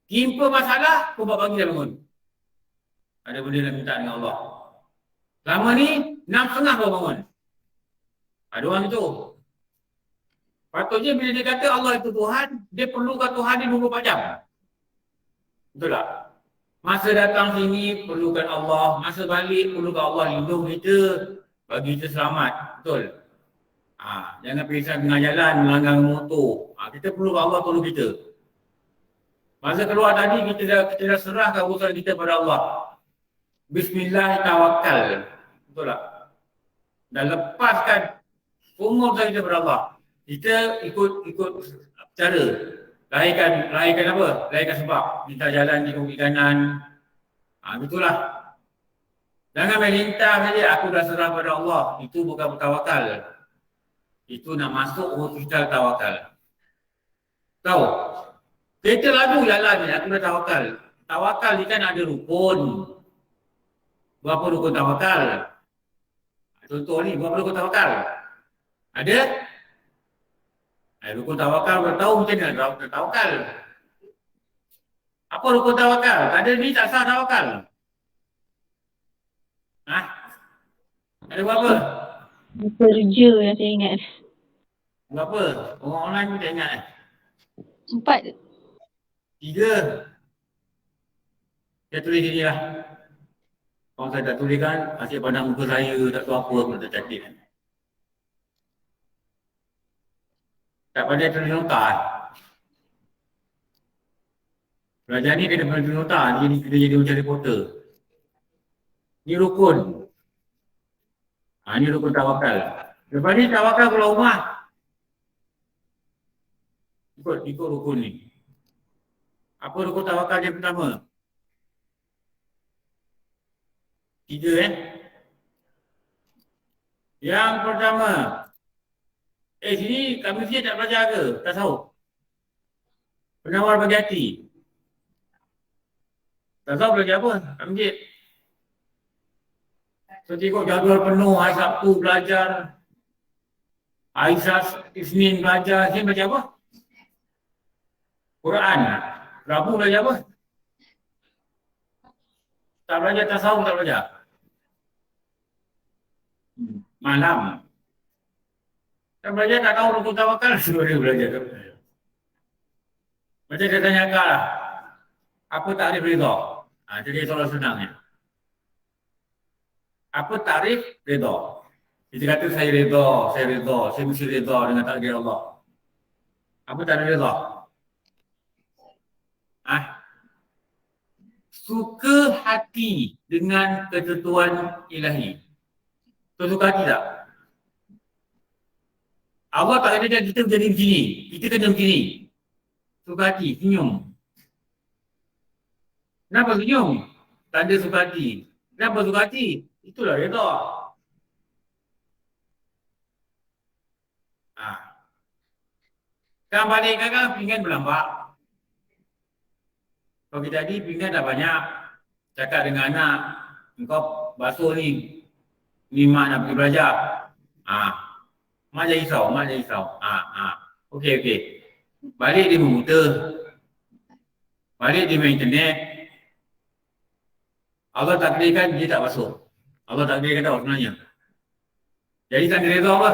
Timpa masalah, pun buat pagi dah bangun. Ada benda nak minta dengan Allah. Lama ni, 6.30 baru bangun. Ada orang itu. Patutnya bila dia kata Allah itu Tuhan, dia perlukan Tuhan ni 24 jam. Betul tak? Masa datang sini perlukan Allah, masa balik perlukan Allah lindung kita, bagi kita selamat. Betul? Jangan pergi tengah jalan melanggar motor. Kita perlu Allah tolong kita. Masa keluar tadi kita dah serahkan urusan kita pada Allah. Bismillah tawakal. Betul tak? Dan lepaskan semua urusan kita pada Allah. Kita ikut cara. Lahirkan apa? Lahirkan sebab. Minta jalan di kaki kanan. Begitulah. Jangan minta saja aku dah serah pada Allah. Itu bukan bertawakal. Itu nak masuk hospital tawakal. Tahu? Kereta lalu jalan ni, aku dah tawakal. Tawakal ni kan ada rukun. Berapa rukun tawakal? Contoh ni, berapa rukun tawakal? Ada? Rukun tawakal, kita tahu macam mana tawakal. Apa rukun tawakal? Tak ada ni tak sah tawakal. Ada berapa? Kerja yang saya ingat. Berapa? Orang online pun tak ingat 4. 3. Saya tulis sini lah. Kalau saya tak tulis kan, asyik pandang muka saya, tak tahu apa pun tak cantik kan. Tak pandai tulis nota. Belajar ni kena tulis nota, dia kena jadi macam reporter. Ni rukun. Ni rukun tawakal. Lepas ni tawakal keluar rumah. Ikut rukun ni. Apa rukun tawakal yang pertama? 3 Yang pertama, sini kat masjid tak belajar ke? Tak tahu. Penawar bagi hati. Tak tahu belajar apa kat masjid. So tengok jadual penuh, hari Sabtu belajar. Hari Isnin belajar. Isnin belajar apa? Quran. Rabu belajar apa? Tak belajar tasawuf, tak belajar. Malam. Tak belajar tak tahu rukun tawakal, suruh dia belajar. Macam dia tanya Kak lah. Apa takrif redha? Jadi soalan senangnya. Apa takrif redha? Dia kata saya redha, saya mesti redha dengan takdir Allah. Apa takrif redha? Suka hati dengan ketentuan ilahi. Suka hati tak? Allah tak kena kita jadi begini. Kita kena begini. Suka hati, senyum. Kenapa senyum? Tanda suka hati. Kenapa suka hati? Itulah redha. Sekarang balik kan pinggan berlambak. Kalau kita tadi pinggan dah banyak. Cakap dengan anak, engkau basuh ni. Ni mak nak pergi belajar. Mak jadi risau, Okey. Balik dia memuta. Balik dia main internet. Allah takdirkan dia tak basuh. Allah takdirkan tahu sebenarnya. Jadi tanda redha apa?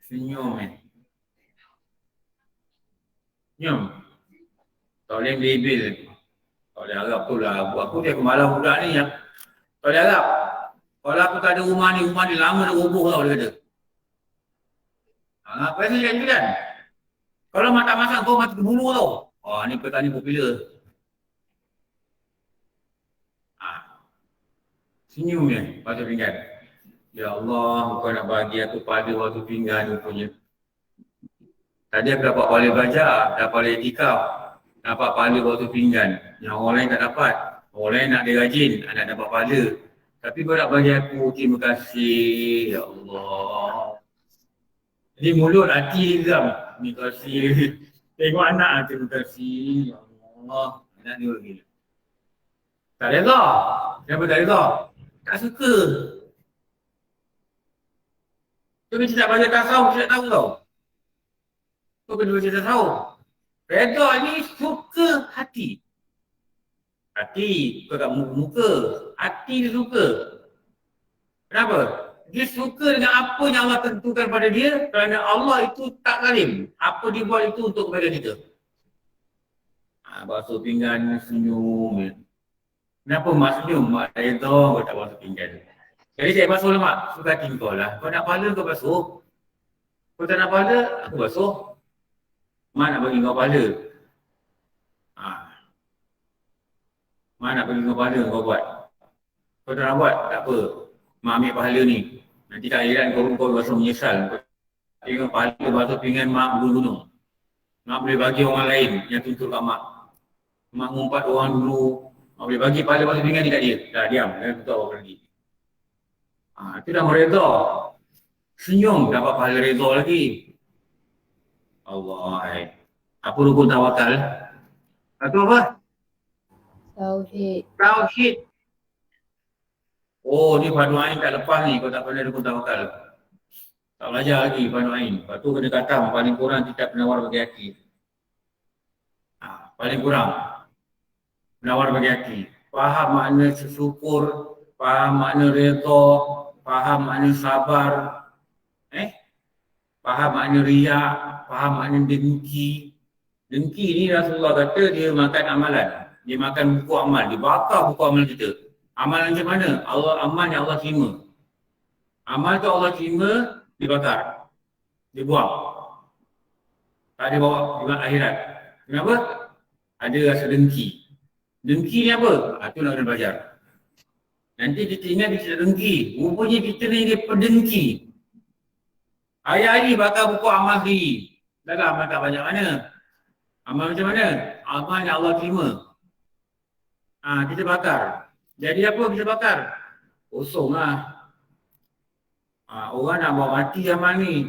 Senyum Senyum. Tak boleh label. Tak boleh harap tu lah. Aku dia kemalah budak ni yang tak boleh harap. Kalau aku tak ada rumah ni lama dah roboh tau dia kata. Apa yang dia kan? Kalau mak tak masak kau mati kebulu tau. Ni pertanyaan popular. Senyum dia, batu pinggan. Ya Allah, kau nak bagi aku pada batu pinggan punya. Tadi aku dapat pahala belajar, dapat pahala itikaf, dapat pahala batu pinggan. Yang orang lain tak dapat. Orang lain nak dia rajin, nak dapat pahala. Tapi kau nak bagi aku, terima kasih. Ya Allah. Jadi mulut, hati geram. Terima kasih. Tengok anak, terima kasih. Ya Allah. Anak dia gila. Tak reda. Kenapa tak reda? Tak suka. Kau kita tak baca tasawuf, kita tak tahu tau. Kau kena baca tasawuf. Reda ni suka hati. Hati, bukan kat muka. Hati dia suka. Kenapa? Dia suka dengan apa yang Allah tentukan pada dia kerana Allah itu tak zalim. Apa dia buat itu untuk kebaikan kita. Basuh pinggan, senyum. Kenapa mak senyum? Mak redha kau tak basuh pinggan. Jadi saya basuh lah mak. Suka hati kau lah. Kau nak pahala kau basuh. Kau tak nak pahala, aku basuh. Mak nak bagi kau pahala. Mak nak bagi kau pahala kau buat. Kau tak nak buat, tak apa. Mak ambil pahala ni. Nanti tak heran kau rasa menyesal. Tengok pahala basuh pinggan mak gunung-gunung. Mak boleh bagi orang lain yang tuntut kat mak. Mak ngumpat orang dulu. Mak boleh bagi pahala basuh pinggan ni kat dia. Dah diam, jangan tuntut apa lagi. Itu dah mereda. Senyum dapat pahala reda lagi. Allah. Apa rukun tawakal? Atau apa? Tauhid. Ni fardu ain tak lepas ni. Kau tak pandai rukun tawakal. Tak belajar lagi fardu ain. Lepas tu kena khatam. Paling kurang kitab penawar bagi hati. Paling kurang penawar bagi hati. Faham makna syukur. Faham makna reda. Faham makna sabar. Faham makna riak. Faham makna dengki. Dengki ni Rasulullah kata dia makan amalan. Dia makan buku amal. Dia bakar buku amal kita. Amal macam mana? Amal yang Allah terima. Amal tu Allah terima, dibakar. Dibuang. Tak ada bawa di akhirat. Kenapa? Ada rasa dengki. Dengki ni apa? Itu nak kena belajar. Nanti kita ingat kita dengki. Rupanya kita ni dia pendengki. Hari-hari bakar buku amal sendiri. Dah amal tak banyak mana. Amal macam mana? Amal yang Allah terima. Kita bakar. Jadi apa kita bakar? Kosong lah. Orang nak bawa mati amal ni.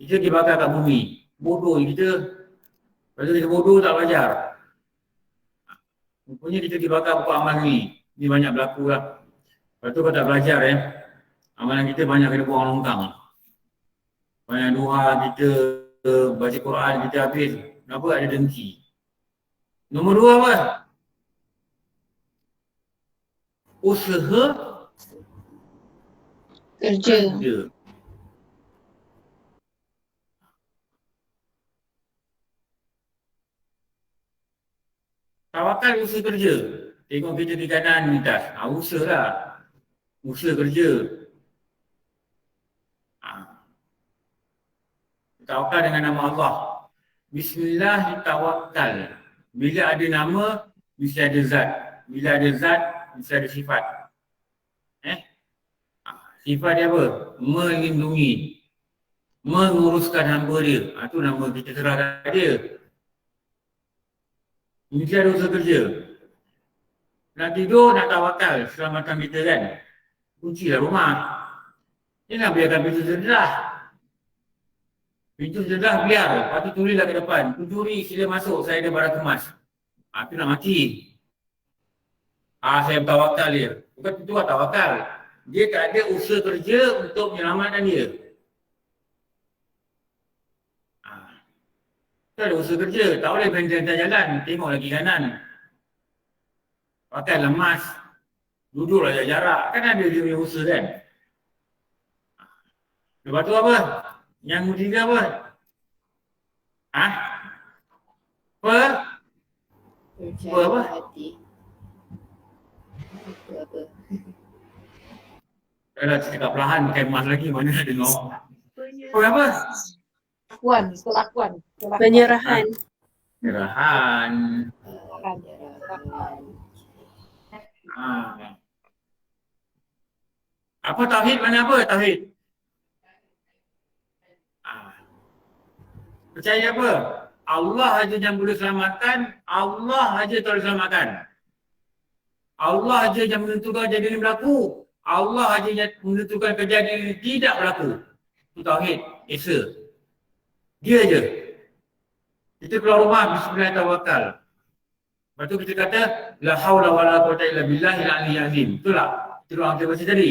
Kita dibakar kat bumi. Bodoh kita. Lepas tu kita bodoh tak belajar. Rupanya kita dibakar buku amal ni. Ni banyak berlaku lah. Lepas tu kau tak belajar amalan kita banyak kena buang longkang. Banyak doa kita, baca Quran kita habis. Kenapa? Ada dengki. Nombor 2 apa? Usaha Kerja. Tawakal usaha kerja. Tengok kita di kanan ni atas. Usaha lah. Usaha kerja. Tawakal dengan nama Allah. Bismillahirrahmanirrahim. Bila ada nama, mesti ada zat. Bila ada zat, mesti ada sifat. Sifat dia apa? Melindungi. Menguruskan hamba dia. Itu nama kita serahkan dia. Mesti ada usaha kerja. Nak tidur, nak tawakal keselamatan kita kan. Kuncilah rumah. Jangan biarkan pintu terdedah. Pintu terdedah biar. Lepas tu tulislah ke depan. Pencuri sila masuk, saya ada barang kemas. Itu nak mati. Saya tawakal dia. Bukan itu tawakal. Dia tak ada usaha kerja untuk menyelamatkan dia. Tak ada usaha kerja. Tak boleh berhenti jalan. Tengok lagi kanan. Pakai lemas. Duduklah jarak. Kan ada dia punya usaha kan. Lepas tu apa? Yang ketiga apa? Apa? Percaya Apa? hati. Apa? Dah lah cakap perlahan pakai emas lagi. Mana nak dengar? Apa? Kelakuan. Penyerahan. Penyerahan. Penyerahan. Apa tauhid? Mana apa tauhid? Percaya apa? Allah aja yang boleh selamatkan, Allah aja tak boleh selamatkan. Allah aja yang menentukan kejadian ini berlaku, Allah aja yang menentukan kejadian ini tidak berlaku. Itu tauhid, Esa. Dia aja. Kita keluar rumah, bismillah tawakal. Lepas tu kita kata, la haula wa la quwwata illa billahil aliyyil azim. Betul tak? Itu doa kita baca tadi.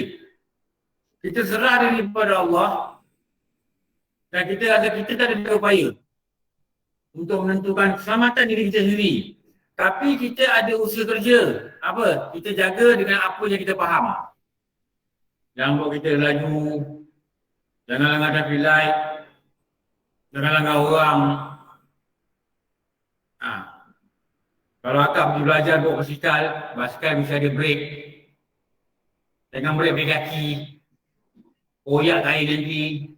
Kita serah diri kepada Allah dan kita tak ada upaya untuk menentukan keselamatan diri kita sendiri. Tapi kita ada usaha kerja. Apa? Kita jaga dengan apa yang kita faham. Jangan buat kita laju. Jangan langgar traffic light. Jangan langgar orang. Kalau akak pergi belajar bawa basikal mesti ada brek. Jangan brek kaki. Koyak kain nanti.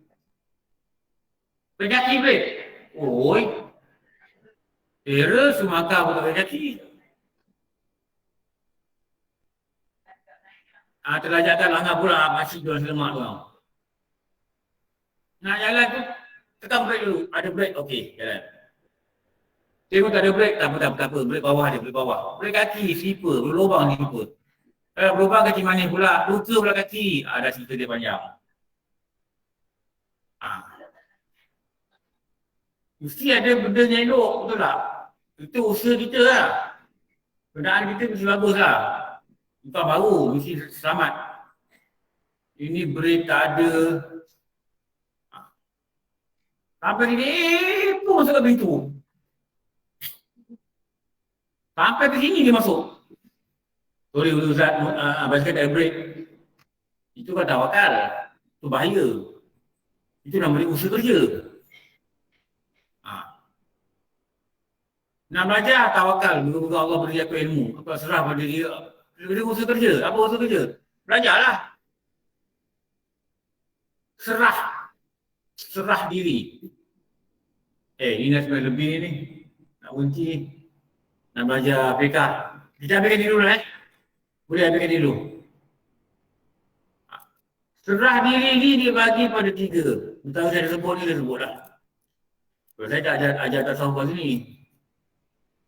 Brek kaki brek. Oi. Semua akak buat brek kaki. Terlajakkan langgar pula masih jual selamat tu. Nak jalan tu, tekan brek dulu. Ada brek, okey, jalan. Tengok tak ada brek, tak apa. Brek bawah dia, brek bawah. Brek kaki, slipper, berlubang slipper. Kalau berlubang kaki manis pula, luka pula kaki. Dah cerita dia panjang. Mesti ada benda yang elok, betul tak? Itu usaha kita lah. Keadaan kita mesti bagus lah. Bukan baru, mesti selamat. Ini brek tak ada. Sampai sini, pun masuk ke pintu. Sampai ke sini dia masuk. Sorry Ustaz, basikal tak ada brek. Itu kan tawakal. Itu bahaya. Itu namanya usaha kerja. Nak belajar tawakal. Moga-moga Allah beri aku ilmu. Aku serah pada dia. Dia usaha kerja. Apa usaha kerja? Belajarlah. Serah diri. Ini dah 9 lebih ni. Nak berhenti. Nak belajar fiqah. Kita ambilkan dulu lah Boleh ambilkan dulu. Serah diri ni dia bagi pada 3. Entah saya sebut ni, dia sebut lah. Kalau saya tak ajar tasawuf kat sini.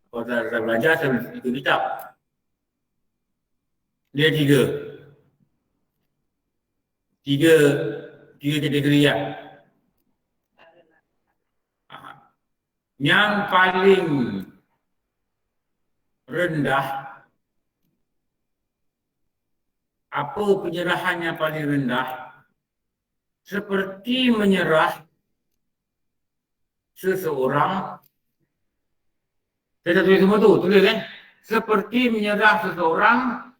Kalau saya belajar, saya ikut kitab. Dia 3. 3 kategori lah. Yang paling rendah, apa penyerahan yang paling rendah? Seperti menyerah seseorang. Saya tulis semua tu, tulis kan? Seperti menyerah seseorang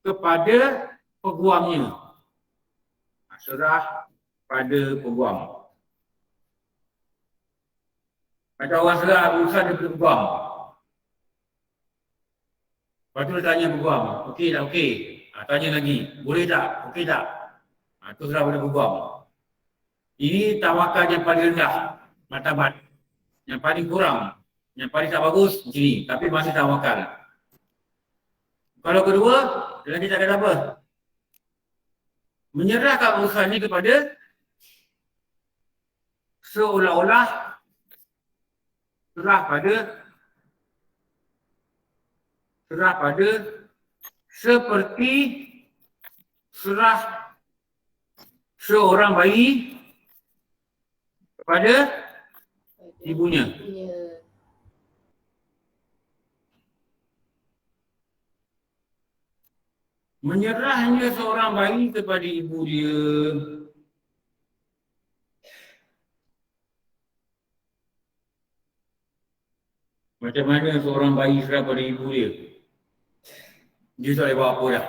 kepada peguamnya. Serah pada peguam. Macam orang serah urusan daripada peguam. Lepas tu dia tanya peguam, okey tak okey? Tanya lagi, boleh tak? Okey tak? Itu serah pada peguam. Ini tawakal yang paling rendah, martabat. Yang paling kurang, yang paling tak bagus, macam ni. Tapi masih tawakal. Kalau kedua, dalam kita kata apa? Menyerahkan urusan ini kepada seolah-olah serah pada seperti serah seorang bayi kepada ibunya. Menyerahnya seorang bayi kepada ibu dia. Macam mana seorang bayi serah pada ibu dia? Dia tak boleh buat apa dah.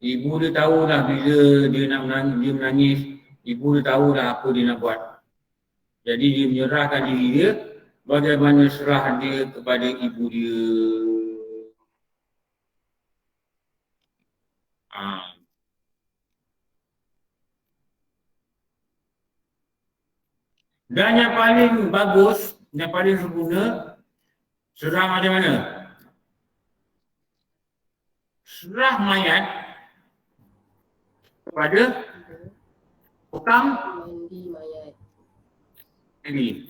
Ibu dia tahu dah bila dia nak menangis, ibu dia tahu dah apa dia nak buat. Jadi dia menyerahkan diri dia, bagaimana serah dia kepada ibu dia. Dan yang paling bagus, yang paling sempurna, serah macam mana? Serah mayat kepada tukang mandi mayat. ini.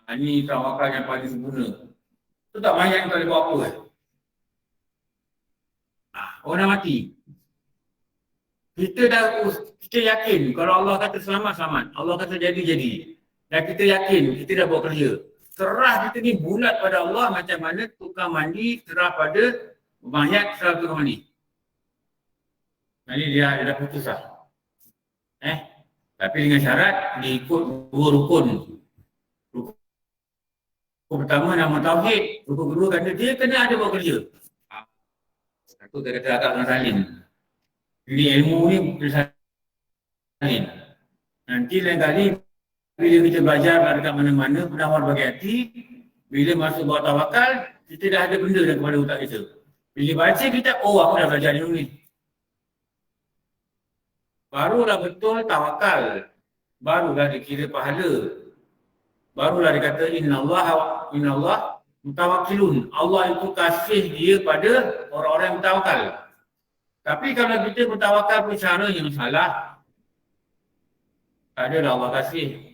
Ini tawakal yang paling sempurna. Tu tak mayat yang tak boleh buat apa. Orang dah mati. Kita yakin kalau Allah kata selamat, selamat. Allah kata jadi. Dan kita yakin kita dah buat kerja. Serah kita ni bulat pada Allah macam mana tukang mandi serah pada mayat serah tukang mandi. Jadi dia dah putus lah. Tapi dengan syarat dia ikut 2 rukun. Rukun pertama nama tauhid, rukun kedua kata dia kena ada buat kerja. Aku kata agak dengan salin. Ini ilmu ni salin. Nanti lain kali bila kita belajar dekat mana-mana, penawar bagi hati, bila masuk buat tawakal, kita dah ada benda dah kepada otak kita. Bila baca kita, oh aku dah belajar ilmu ni. Barulah betul tawakal. Barulah dikira pahala. Barulah dikata innallah mutawakkilun. Allah itu kasih dia pada orang-orang yang bertawakal. Tapi kalau kita bertawakal pun cara yang salah, tak adalah Allah kasih.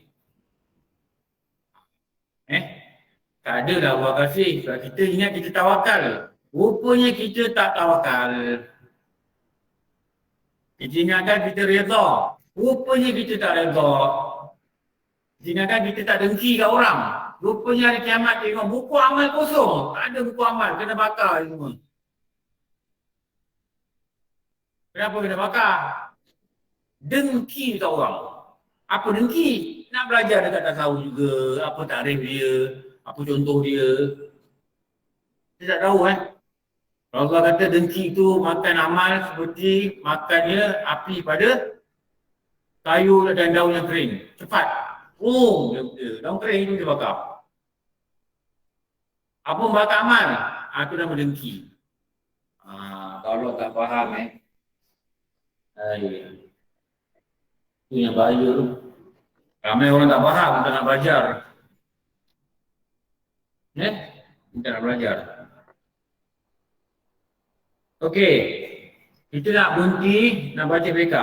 Tak adalah Allah kasih. Sebab kita ingat kita tawakal. Rupanya kita tak tawakal. Kita ingatkan kita redha. Rupanya kita tak redha. Kita ingatkan kita tak dengki kat orang. Rupanya hari kiamat tengok buku amal kosong. Tak ada buku amal. Kena bakar semua. Kenapa kena bakar? Dengki kat orang. Apa dengki? Nak belajar dekat tak tahu juga. Apa takrif dia. Apa contoh dia. Dia tak tahu Kalau Allah kata dengki itu makan amal seperti makannya api pada kayu dan daun yang kering. Cepat. Daun kering itu dia bakar. Apa membakar amal? Itu nama dengki. Kalau tak faham itu yang bahaya tu. Ramai orang tak faham, tak nak belajar. Tak nak belajar. Okey. Kita nak berhenti, nak baca fiqh.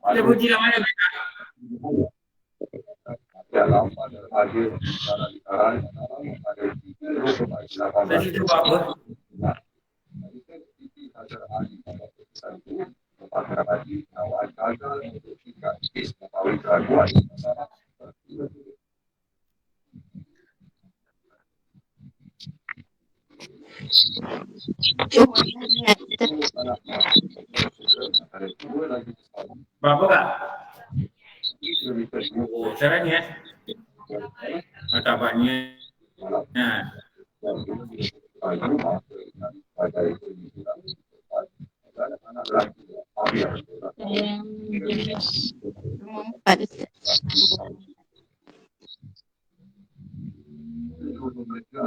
Kita berhenti kat mana fiqh? Saya cerita buat apa? Berapa kak? Oh, caranya tak banyak.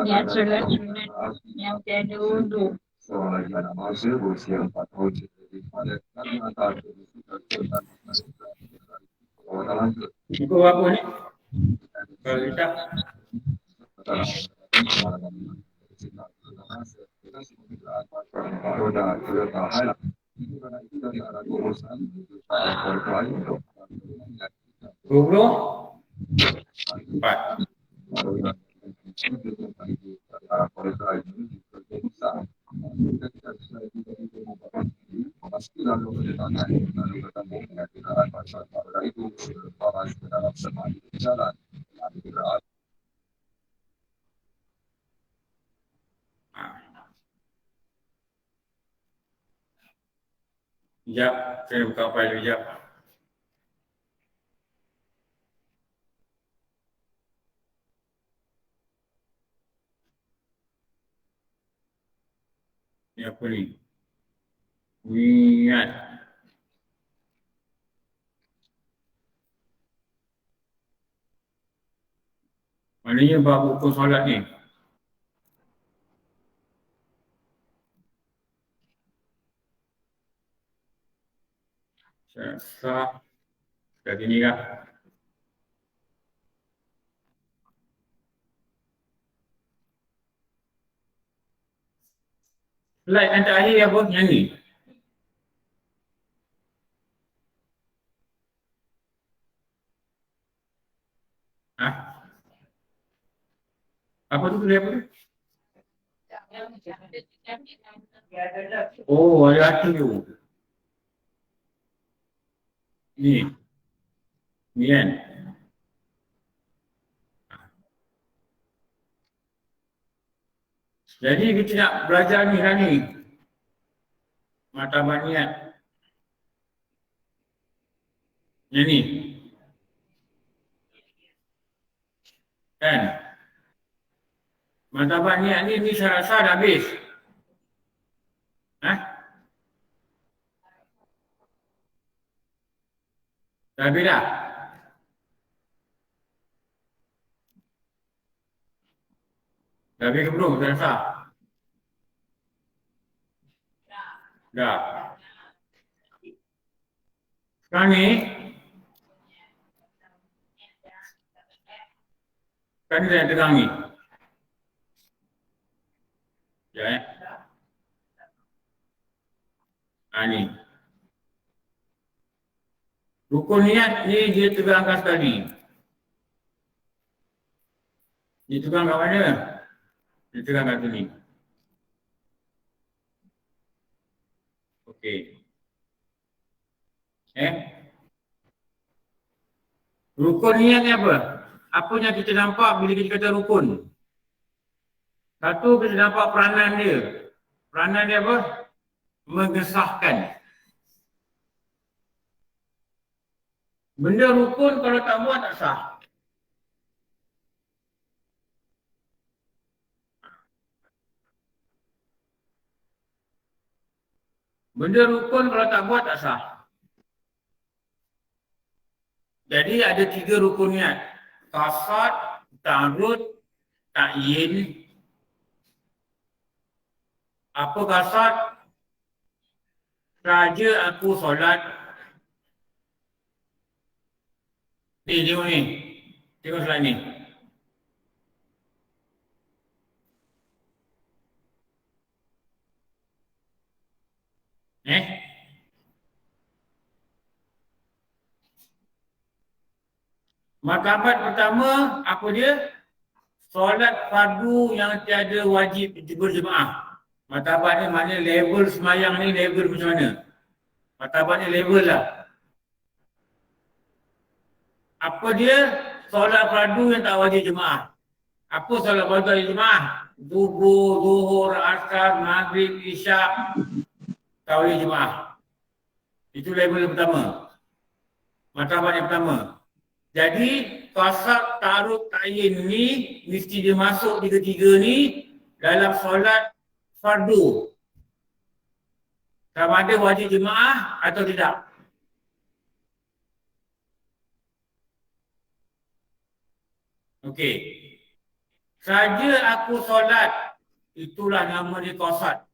Yang sunat yang tiada wudu. Seorang lagi anak masa berusia 4 tahun pada antara Ikut apa ni? Kalau kita Roda Toyota Hilux 24. Sekejap, saya buka file dulu sekejap. Ni apa ni? Niat. Maknanya bab rukun solat ni. Saya rasa dah gini lah. Slide yang terakhir apa? Yang ni. Ha? Apa tu tulis apa tu? Oh, ada hati tu. Ni. Ni kan? Jadi kita nak belajar ni lah ni. Martabat niat. Yang ni. Kan? Martabat niat ni saya rasa dah habis. Ha? Dah habis dah? Dah habis ke belum? Saya rasa. Dah. Sekarang ni. Sekarang ni saya tegang ni. Ya. Ni. Rukun niat ni dia tegangkan sekali. Dia tegang kat mana? Dia tegang kat sini. Okey. Rukun niat ni apa? Apa yang kita nampak bila kita kata rukun? Satu, kita nampak peranan dia. Peranan dia apa? Mengesahkan. Benda rukun kalau tak buat tak sah. Benda rukun kalau tak buat tak sah. Jadi ada 3 rukun niat. Qasad, ta'arud, ta'yin. Apa qasad? Saja aku solat. Ni, tengok ni. Tengok slide ni. Martabat pertama, apa dia? Solat fardu yang tiada wajib berjemaah. Martabat ni maknanya level semayang ni level macam mana? Martabat ni level lah. Apa dia? Solat fardu yang tak wajib jemaah. Apa solat fardu wajib jemaah? Subuh, zuhur, asar, maghrib, isyak. Tak wajib jemaah. Itu level yang pertama. Martabat yang pertama. Jadi, qasad, ta'arud, ta'yin ni mesti dia masuk 3-3 ni dalam solat fardu. Sama ada wajib jemaah atau tidak. Okey. Saja aku solat, itulah nama dia qasad.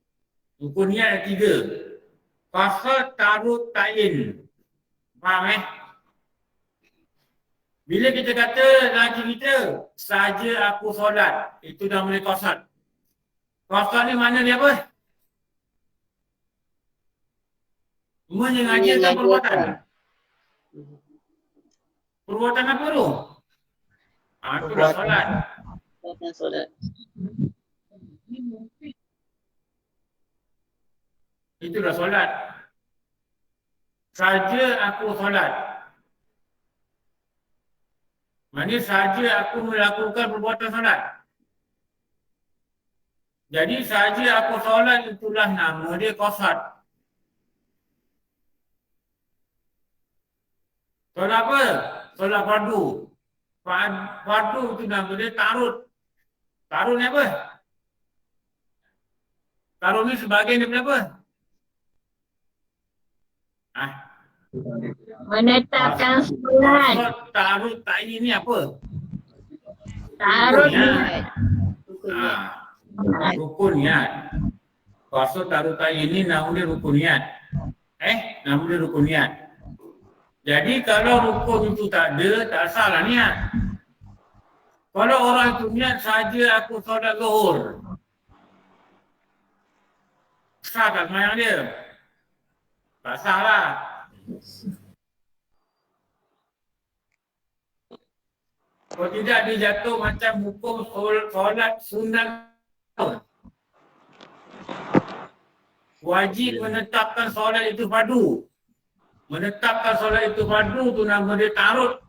Rukun niat ada 3. Qasad, ta'arud, ta'yin. Faham Bila kita kata ngaji kita, saja aku solat, itu dah mulai qasad. Qasad ni mana dia apa? Menyengajakan perbuatan. Perbuatan apa tu? Itu dah solat. Perbuatan solat. Itu dah solat. Saja aku solat. Maksudnya saja aku melakukan perbuatan solat. Jadi saja aku solat itulah nama dia qasad. Solat apa? Solat fardu. Fardu itu nama dia tarud. Tarud ni apa? Tarud ni sebahagian daripada apa? Menetapkan solat. Tarud ta'yin ni apa? Tarut Niat. Rukun niat. Rukun niat. Maksud tarud ta'yin ni nama dia rukun niat. Nama dia rukun niat. Jadi kalau rukun itu tak ada, tak salah niat. Kalau orang itu niat saja aku solat zuhur. Sah tak semayang dia? Tak sah lah. Kalau tidak dia jatuh macam hukum solat sunat. Wajib menetapkan solat itu fardu. Menetapkan solat itu fardu tu nama dia tarud.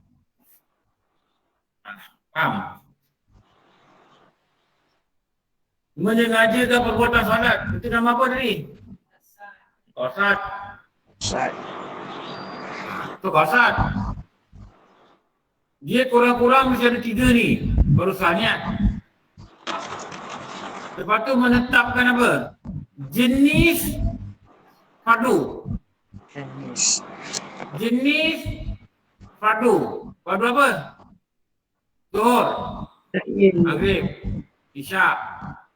Faham? Menyengajakan perbuatan solat. Itu nama apa tadi? Qasad. Itu qasad. Dia kurang-kurang mesti ada 3 ni. Baru sah niat. Lepas tu menetapkan apa? Jenis fardu. Jenis fardu. Fardu apa? Zuhur, maghrib, isyak,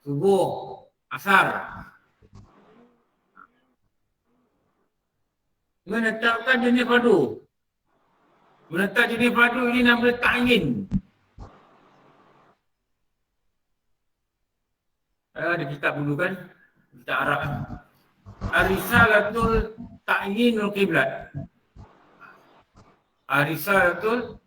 subuh, asar. Menetapkan jenis fardu. Menetap jenis fardu ini nama ta'yin. Ada kitab dulu kan? Kitab Arab kan? Ar-Risalatul Ta'yinul Qiblat. Ar-Risalatul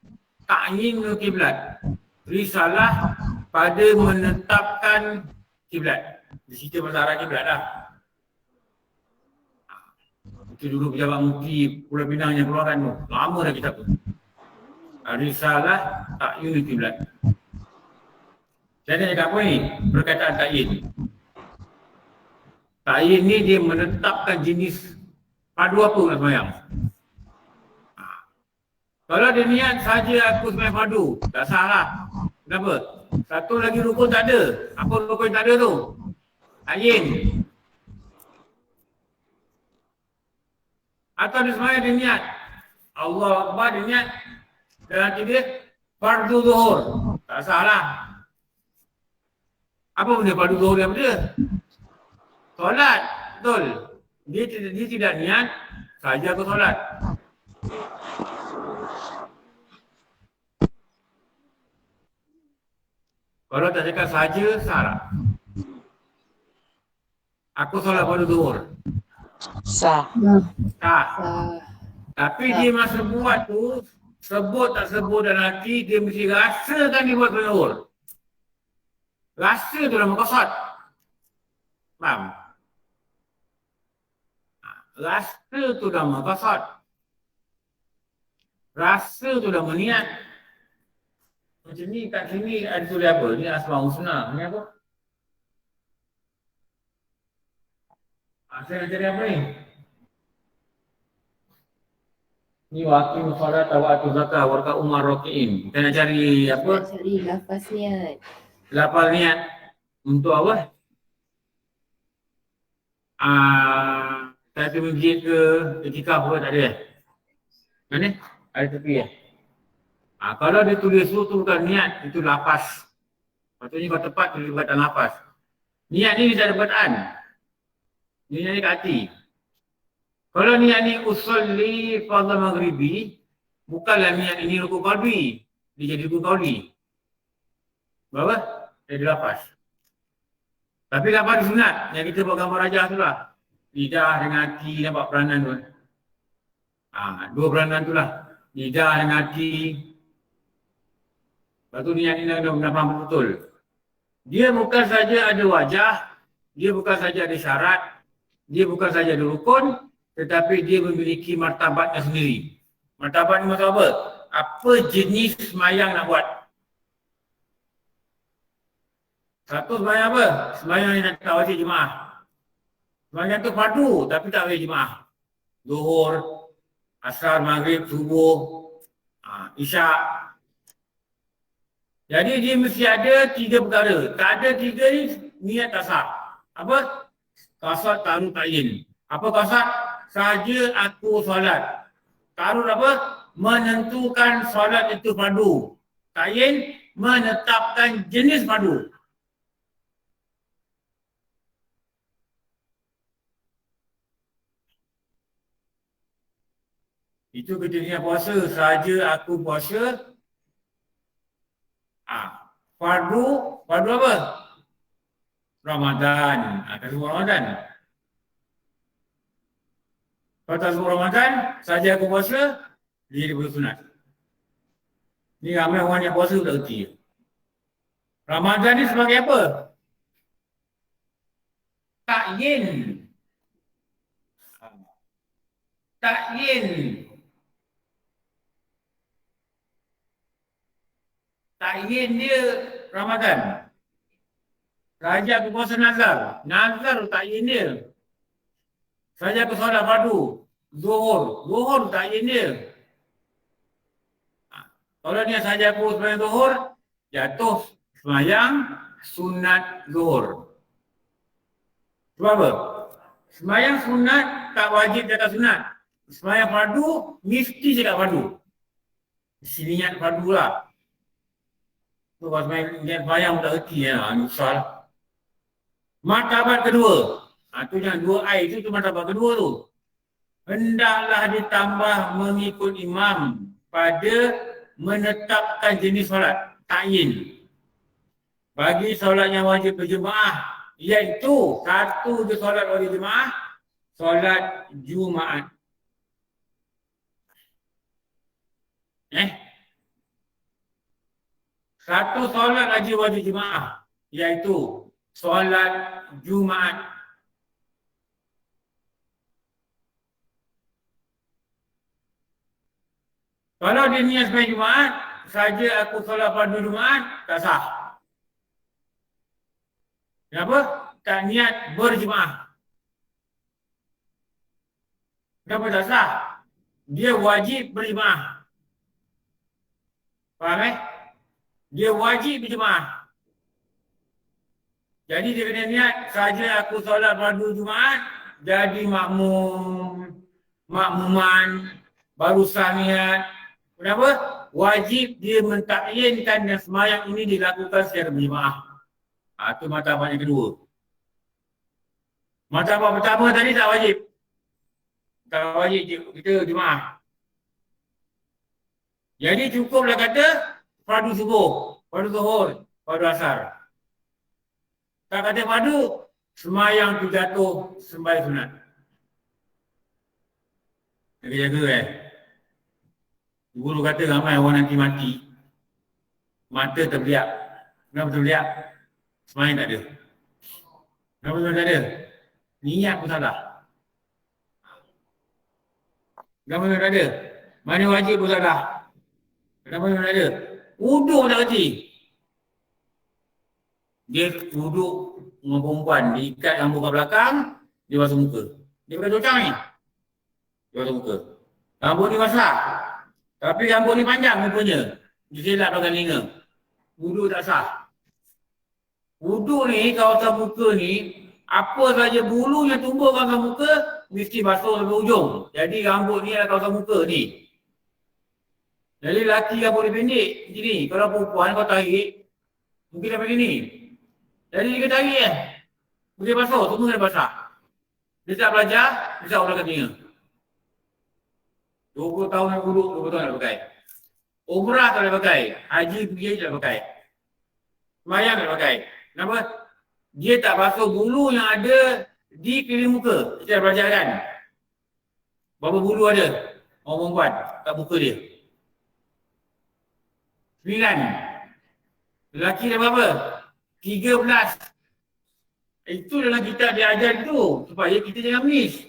Ta'yinul Qiblat. Risalah pada menetapkan kiblat. Dia cerita pasal arah kiblat lah. Itu dulu pejabat mufti Pulau Pinang yang keluarkan tu. Lama dah kitab tu. Risalah Ta'yinul Qiblat. Saya nak cakap apa ni? Perkataan ta'yin. Ta'yin ni dia menetapkan jenis fardu apa nak sembahyang. Kalau dia niat saja aku sembahyang fardu, tak sah lah. Kenapa? Satu lagi rukun tak ada. Apa rukun tak ada tu? Ta'yin. Atau dia sembahyang dia niat. Allah Akbar dia niat. Dan nanti dia fardu zuhur. Tak sah lah. Apa benda fardu zuhur yang benda? Solat. Betul. Dia tidak niat saja aku solat. Kalau tak cakap saja, salah. Aku solat fardu zuhur. Sah. Tak. Sah. Tapi dia masa buat tu, sebut tak sebut dalam hati, dia mesti rasakan dia buat fardu zuhur. Rasa tu nama qasad. Faham? Rasa tu nama qasad. Rasa tu nama niat. Macam ni kat sini ada tulis apa? Ni Asmaul Husna. Ni apa? Saya nak cari apa ni? Ni wakil musalat awatu zakah warga umar roki'in. Kita nak cari apa? Nak cari lafaz niat. Lafaz niat. Untuk apa? Satu masjid ke etikaf ke tak ada? Mana? Ada tepi ya? Kalau dia tulis tu bukan niat, itu lafaz. Patutnya kalau tepat tulis perkataan lafaz. Niat ni dia ada perkataan. Niat ni kat hati. Kalau niat ni usolli fardhu maghribi, bukanlah niat ini rukun qalbi. Dia jadi rukun qalbi. Berapa? Jadi lafaz. Tapi lafaz sunat yang kita buat gambar rajah tu lah. Lidah dengan hati nampak peranan tu. Dua peranan tu lah. Lidah dan hati. Lepas tu niat ni dah faham betul. Dia bukan saja ada wajah, dia bukan saja ada syarat, dia bukan saja ada rukun, tetapi dia memiliki martabatnya sendiri. Martabat ni maksud apa? Apa jenis semayang nak buat? Satu semayang apa? Semayang yang tak wajib jemaah. Semayang tu fardu tapi tak wajib jemaah. Zuhur, asar, maghrib, subuh, isyak. Jadi dia mesti ada 3 perkara. Tak ada 3 ni, niat tak sah. Apa? Qasad, ta'arud, ta'yin. Apa qasad? Sahaja aku solat. Ta'arud apa? Menentukan solat itu fardu. Ta'yin, menetapkan jenis fardu. Itu ketika puasa. Sahaja aku puasa. Fardu apa? Ramadan. Tak sebut Ramadan. Kalau tak sebut Ramadan, saja aku puasa, dia boleh sunat. Ni ramai orang yang puasa tak kerti. Ramadan ni sebagai apa? Ta'yin. Ta'yin. Ta'yin dia Ramadan. Saja aku puasa nazar. Nazar ta'yin dia. Saja aku solat fardu. Zuhur. Zuhur ta'yin dia. Kalau ni saja aku sembahyang zuhur, jatuh sembahyang sunat zuhur. Sebab apa? Sembahyang sunat tak wajib jaga sunat. Sembahyang fardu mesti jaga fardu. Mesti niat fardu lah. Tu kalau sembahyang tak erti usah. Martabat kedua. Tu yang 2 air tu martabat kedua tu. Hendaklah ditambah mengikut imam pada menetapkan jenis solat. Ta'yin. Bagi solat yang wajib berjemaah, iaitu satu je solat wajib jemaah, solat Jumaat. Satu solat lagi wajib jemaah, iaitu solat Jumaat. Kalau dia niat sebagai Jumaat, saja aku solat fardu Jumaat, tak sah. Kenapa? Tak niat berjemaah. Kenapa tak sah? Dia wajib berjemaah. Faham Dia wajib berjemaah. Jadi dia kena niat, saja aku solat fardu Jumaat, jadi makmuman, baru sah niat. Kenapa? Wajib dia mentakyinkan dan sembahyang ini dilakukan secara berjemaah. Itu martabat yang kedua. Martabat pertama tadi tak wajib. Tak wajib kita jemaah. Jadi cukuplah kata fardu subuh, fardu zuhur, fardu asar. Tak kata fardu, sembahyang tu jatuh sembahyang sunat. Jaga-jaga Guru kata ramai orang nanti mati. Mata terbeliak. Kenapa terbeliak? Sembahyang tak ada. Kenapa sembahyang tak ada? Niat pun salah. Kenapa sembahyang tak ada? Mana wajib pun salah. Kenapa sembahyang tak ada? Wuduk tak kerti. Dia duduk dengan perempuan, dia ikat rambut kat belakang, dia basuh muka. Dia pakai cocang ni. Dia basuh muka. Rambut ni basah. Tapi rambut ni panjang rupanya. Dia selak belakang telinga. Wuduk tak sah. Wuduk ni, kawasan muka ni, apa saja bulu yang tumbuh kawasan muka, mesti basuh sampai ujung. Jadi rambut ni adalah kawasan muka ni. Jadi lelaki rambut dia pendek, macam ni. Kalau perempuan kau tarik, mungkin dia macam ni. Jadi dia tarik boleh basuh, semua kena basah. Dia tak belajar, dia tak belakang telinga. 20 tahun nak duduk, 20 tahun nak pakai. Umrah tak boleh pakai. Haji pergi tak pakai. Semayang tak pakai. Kenapa? Dia tak basuh bulu yang ada di keliling muka. Kita dah belajar kan? Berapa bulu ada? orang perempuan kat muka dia. 9. Lelaki dah berapa? 13. Itu dalam kitab dia ajar itu supaya kita jangan miss.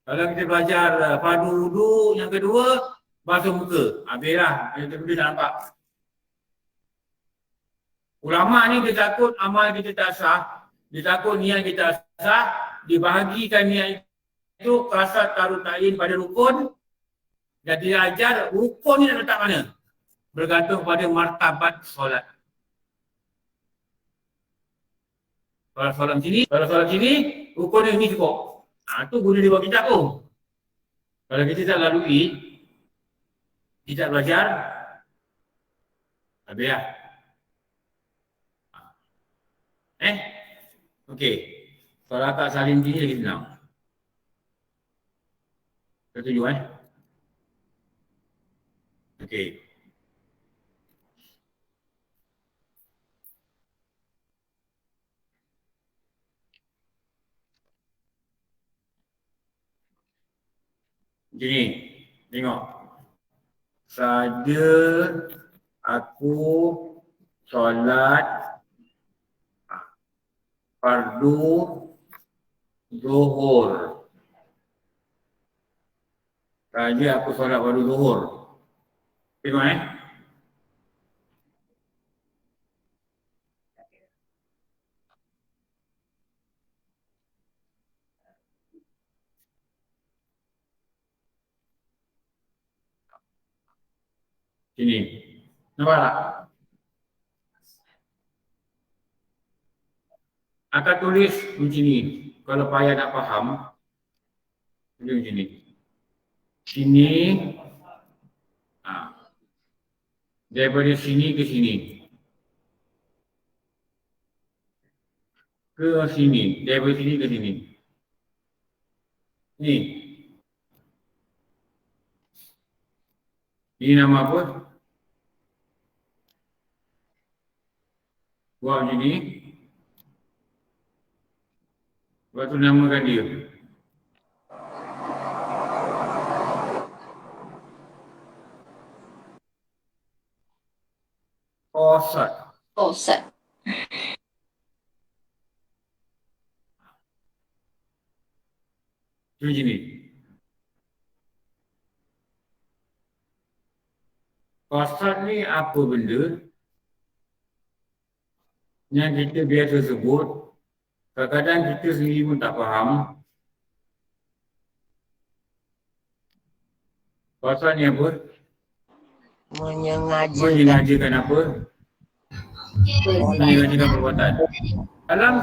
Kalau kita belajar fardu wudu yang kedua, basuh muka. Habislah, yang kedua dah nampak. Ulama ni dia takut amal kita tak sah, dia takut niat kita sah, dibahagikan niat itu kasat taruh ta'in pada rukun dan dia ajar rukun ni nak letak mana? Bergantung pada martabat solat. Kalau solat sini, rukun ni cukup. Tu guna dia buat kitab tu. Kalau kita tak lalui, kita belajar, habislah. Okey. Kalau akak salin sini lagi senang. Setuju Okey. Gini, tengok. Saja aku solat fardu zuhur. Saja aku solat fardu zuhur. Tengok Sini. Nampak tak? Akan tulis macam ni. Kalau payah nak faham, tulis macam ni. Sini. Daripada sini ke sini. Ke sini. Daripada sini ke sini. Ni. Ini nama apa? Buat macam ni. Lepas tu namakan dia. Qasad. Qasad. Macam ni. Qasad ni apa benda yang kita biasa sebut, kadang-kadang kita sendiri pun tak faham. Qasad ni apa? Menyengajakan apa? Menyengajakan perbuatan. Dalam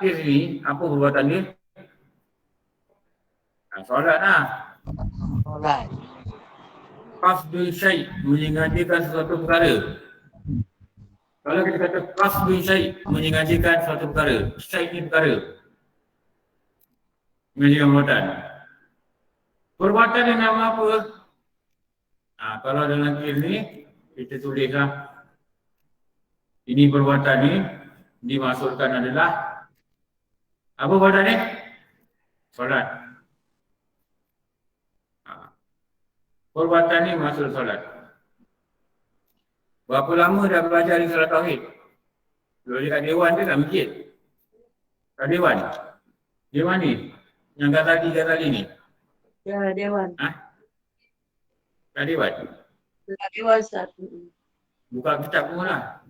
kes ni, apa perbuatan dia? Solat lah. Solat. Qasdun syai', menyengajakan sesuatu perkara. Kalau kita kata qasdun syai', menyengajakan sesuatu perkara. Syai' ni perkara. Menyengajakan perbuatan. Perbuatan yang nama apa? Kalau dalam kes ni, kita tulislah. Ini perbuatan ni dimaksudkan adalah apa perbuatan ni? Solat. Perbuatan ni maksud solat. Berapa lama dah belajar di solat tauhid? Dulu dekat Dewan ke kat masjid? Kat Dewan? Dewan ni? Yang kata ni? Ya, Dewan. Kat Dewan? Kat Dewan, Ustaz. Buka kitab pun lah.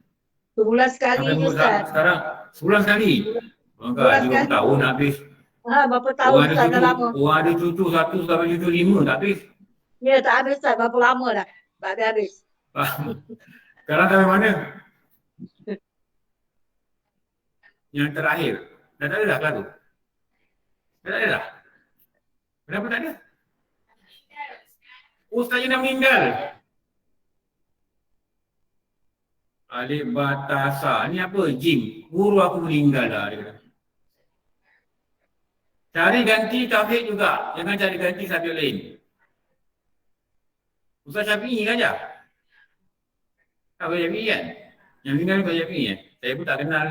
Sebulan sekali je, Ustaz. Sekarang, sebulan sekali? Enggak, 20 tahun habis. Berapa tahun Ustaz dah lama? Orang ada cucu 1 sampai cucu 5 tak habis. Ya, tak habis Ustaz. Berapa lama dah? Tak habis. Sekarang sampai mana? Yang terakhir. Dah tak ada dah kelas tu? Dah tak ada dah? Kenapa tak ada? Ustaznya dah meninggal. Alif Batasa. Ni apa? Jim. Guru aku meninggal dah. Dia kata. Cari ganti tauhid juga. Jangan cari ganti subjek lain. Ustaz Syafi'i kan ajar? Tak Ustaz Syafi'i kan? Yang meninggal Ustaz Syafi'i kan? Saya pun tak kenal.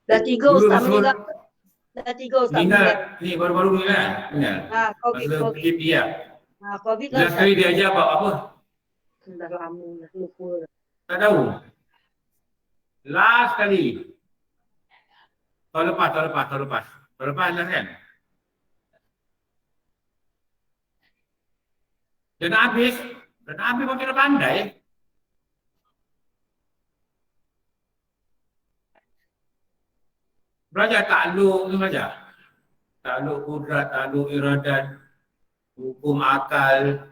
Dah 3 Ustaz meninggal. Dah 3 Ustaz. Ingat, ni baru-baru ni kan? Ingat? Covid. Masa PKP ya. Covid Last kali dia ajar apa? Dah lama dah lupa. Tak tahu. Last kali. Tahun lepas. Tahun lepas last kan? Dia nak habis makin dah pandai. Belajar takluk tu belajar. Takluk kudrat, takluk iradat, hukum akal.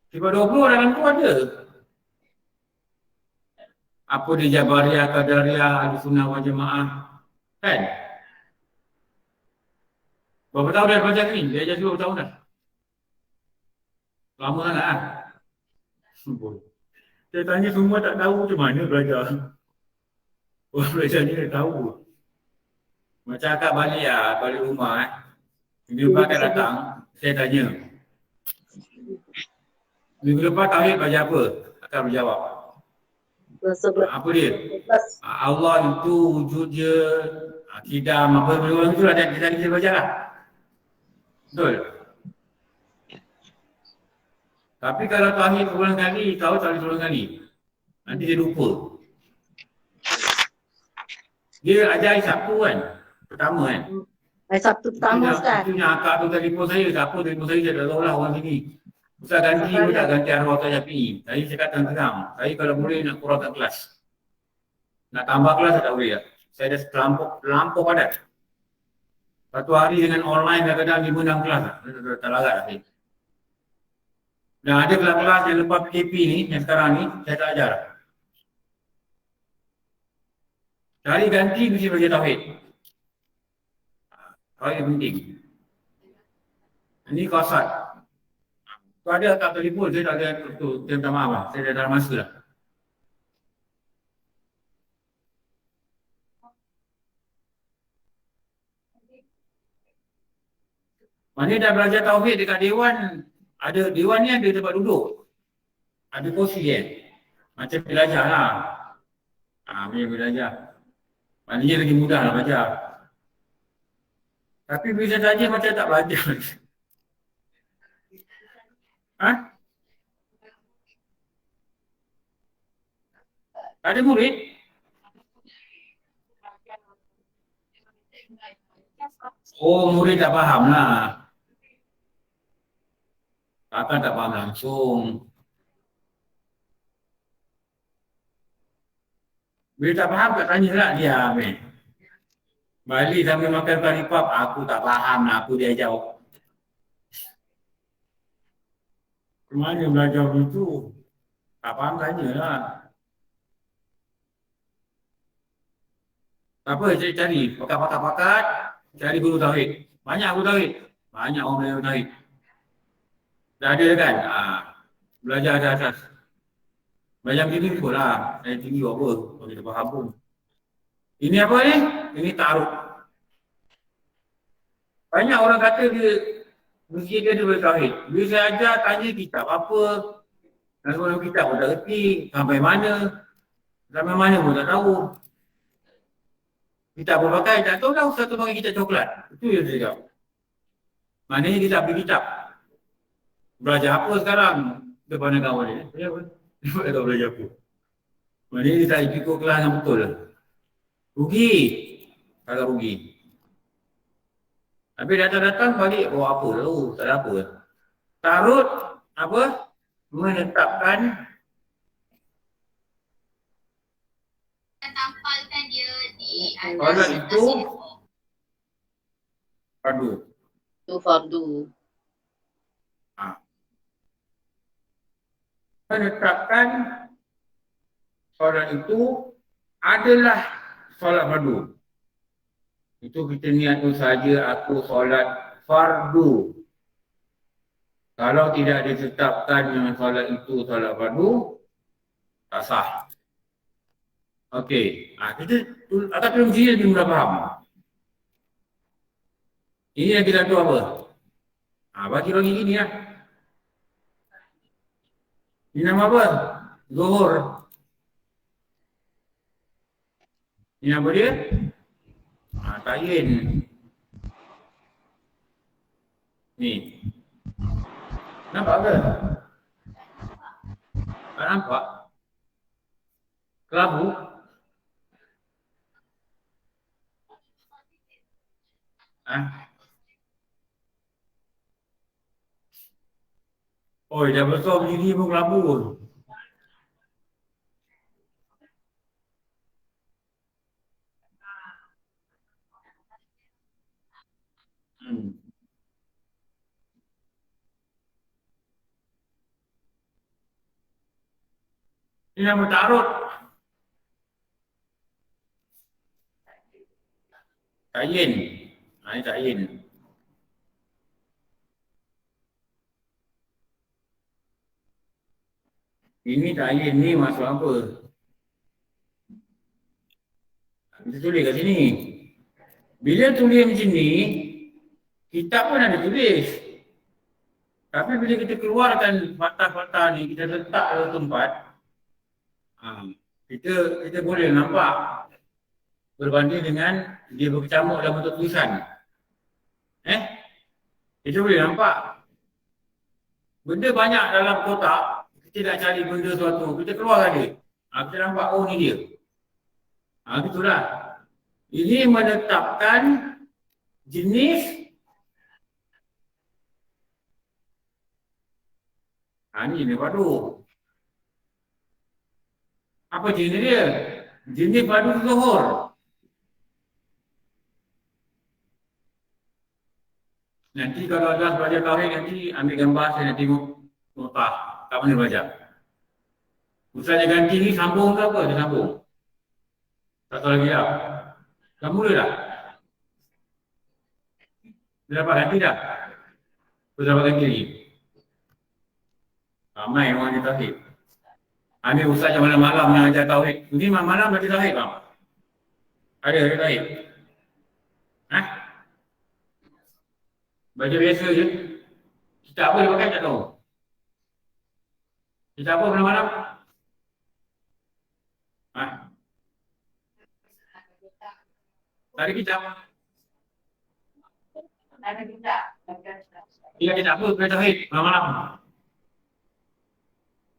Sifat 20 dalam tu ada. Apa dia Jabariyah, Qadariyah, Ahlussunnah wal Jamaah. Kan? Berapa tahun dah belajar ni? Dia ajar berapa tahun dah? Lama sangat lah. Saya tanya semua tak tahu macam mana belajar. Orang belajar ni dia tahu. Macam akak balik rumah minggu lepas akan datang, saya tanya. Minggu lepas tauhid belajar apa? Akan berjawab. Apa dia? Allah itu wujud dia, akidah, apa orang tu lah dia kita belajar lah. Betul? Tapi kalau tauhid berulang kali, tahu tauhid berulang kali. Nanti dia lupa. Dia ajar hari Sabtu kan? Pertama kan? Hari Sabtu pertama Ustaz. Itunya akak tu telefon saya, siapa telefon saya, saya tak tahu lah orang sini. Ustaz ganti pun tak ganti arwah Ustaz Syafi'i. Saya cakap terang-terang. Saya kalau boleh nak kurangkan kelas. Nak tambah kelas tak boleh tak? Saya dah terlampau padat. Satu hari dengan online kadang-kadang 5-6 kelas tak? Tak larat lah saya. Dan ada kelas-kelas yang lepas PKP ni, yang sekarang ni, saya tak ajar. Cari ganti mesti belajar tauhid. Tauhid penting. Ini kasat. Kalau ada tak telefon, saya tak ada tu. Saya minta maaf lah. Saya dah dalam masa lah. Mana dah belajar tauhid dekat Dewan. Ada Dewan ni ada tempat duduk. Ada kursi kan. Macam belajar lah. Belajar. Maknanya lagi mudah lah belajar. Tapi bisa saja macam tak belajar. Ada murid? Oh, murid tak faham lah. Takkan tak faham langsung. Bila tak faham, tak tanya lah dia. Balik sambil makan karipap, aku tak faham lah apa dia jawab. Kemana belajar begitu? Tak faham tanya lah. Tak apa, saya cari pakat-pakat, cari guru tauhid. Banyak guru tauhid. Banyak orang belajar tauhid. Dah ada kan? Belajar ada asas. Belajar begini pun lah. Saya tinggi apa? Kalau kita faham pun. Ini apa ni? Ini ta'aruf. Banyak orang kata dia mesti dia ada bertauhid. Bila saya ajar, tanya kitab apa. Dan semua kitab pun tak reti. Sampai mana pun tak tahu. Kitab pun pakai, tak tahu lah satu pakai kitab coklat. Itu yang saya cakap. Maknanya kita beli kitab. Belajar apa sekarang? Depan kawan ni. Saya pun tak tahu belajar apa. Maknanya dia tak ikut kelas yang betul. Rugi. Agak rugi. Habis datang-datang balik, apa tahu, tak ada apa. Tarut, apa? Menetapkan tampalkan dia di solat itu fardu. Itu fardu. Menetapkan solat itu adalah solat fardu. Itu kita niat tu saja aku solat fardu. Kalau tidak ditetapkan dengan solat itu solat fardu, tak sah. Okey, kita akan tolong dia lebih mudah faham. Ini yang kita tu apa? Bagi lagi gini lah. Ini nama apa? Zuhur. Ini apa dia? tayin. Ni. Nampak ke? Tak nampak? Kelabu? Oh, dah besar berdiri pun kelabu pun. Ini nama ta'arud. Tayin. Ini tayin. Ini tayin ni maksud apa? Kita tulis kat sini. Bila tulis macam ni, kitab pun ada tulis. Tapi bila kita keluarkan fakta-fakta ni, kita letak dalam tempat, kita boleh nampak berbanding dengan dia berkecamuk dalam bentuk tulisan. Kita boleh nampak. Benda banyak dalam kotak, kita nak cari benda suatu, kita keluarkan dia. Kita nampak, oh ni dia. Begitulah. Ini menetapkan jenis. Ni padu. Apa jenis dia? Jenis padu zuhur. Nanti kalau ada belajar tauhid nanti ambil gambar saya nak tengok notah kat mana belajar. Ustaz ganti ni sambung ke apa? Dia sambung. Tak tahu lagi dah. Dah mula dah? Dia dapat ganti dah? Dia dapat ganti lagi? Ramai orang di tauhid. Ambil ustaz yang malam-malam yang ajar tauhid. Ini malam-malam belajar tauhid bang? Ada tauhid? Baca biasa je. Kitab apa dia pakai tak tahu. Kitab apa malam-malam? Tak ada kitab. Ada kitab. Dia kitab apa? Baca tauhid malam-malam.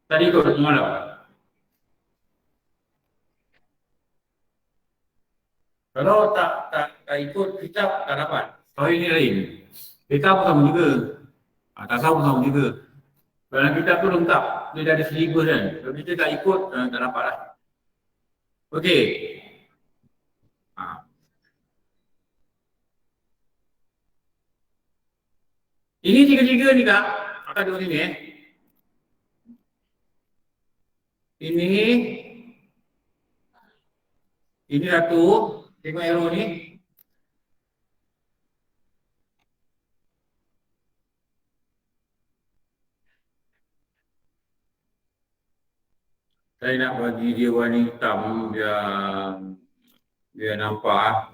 Tadi ikut malam. Kalau tak ikut kitab tak dapat. Tauhid ni lain. Kitab pun sama juga. Tasawuf pun sama juga. Dalam kitab tu lengkap. Dia dah ada syllabus kan. Kalau kita tak ikut, tak dapat lah. Okey. Ini tiga-tiga ni kak. Akan tengok sini Ini satu. Tengok arrow ni. Saya nak bagi dia warna hitam biar nampak.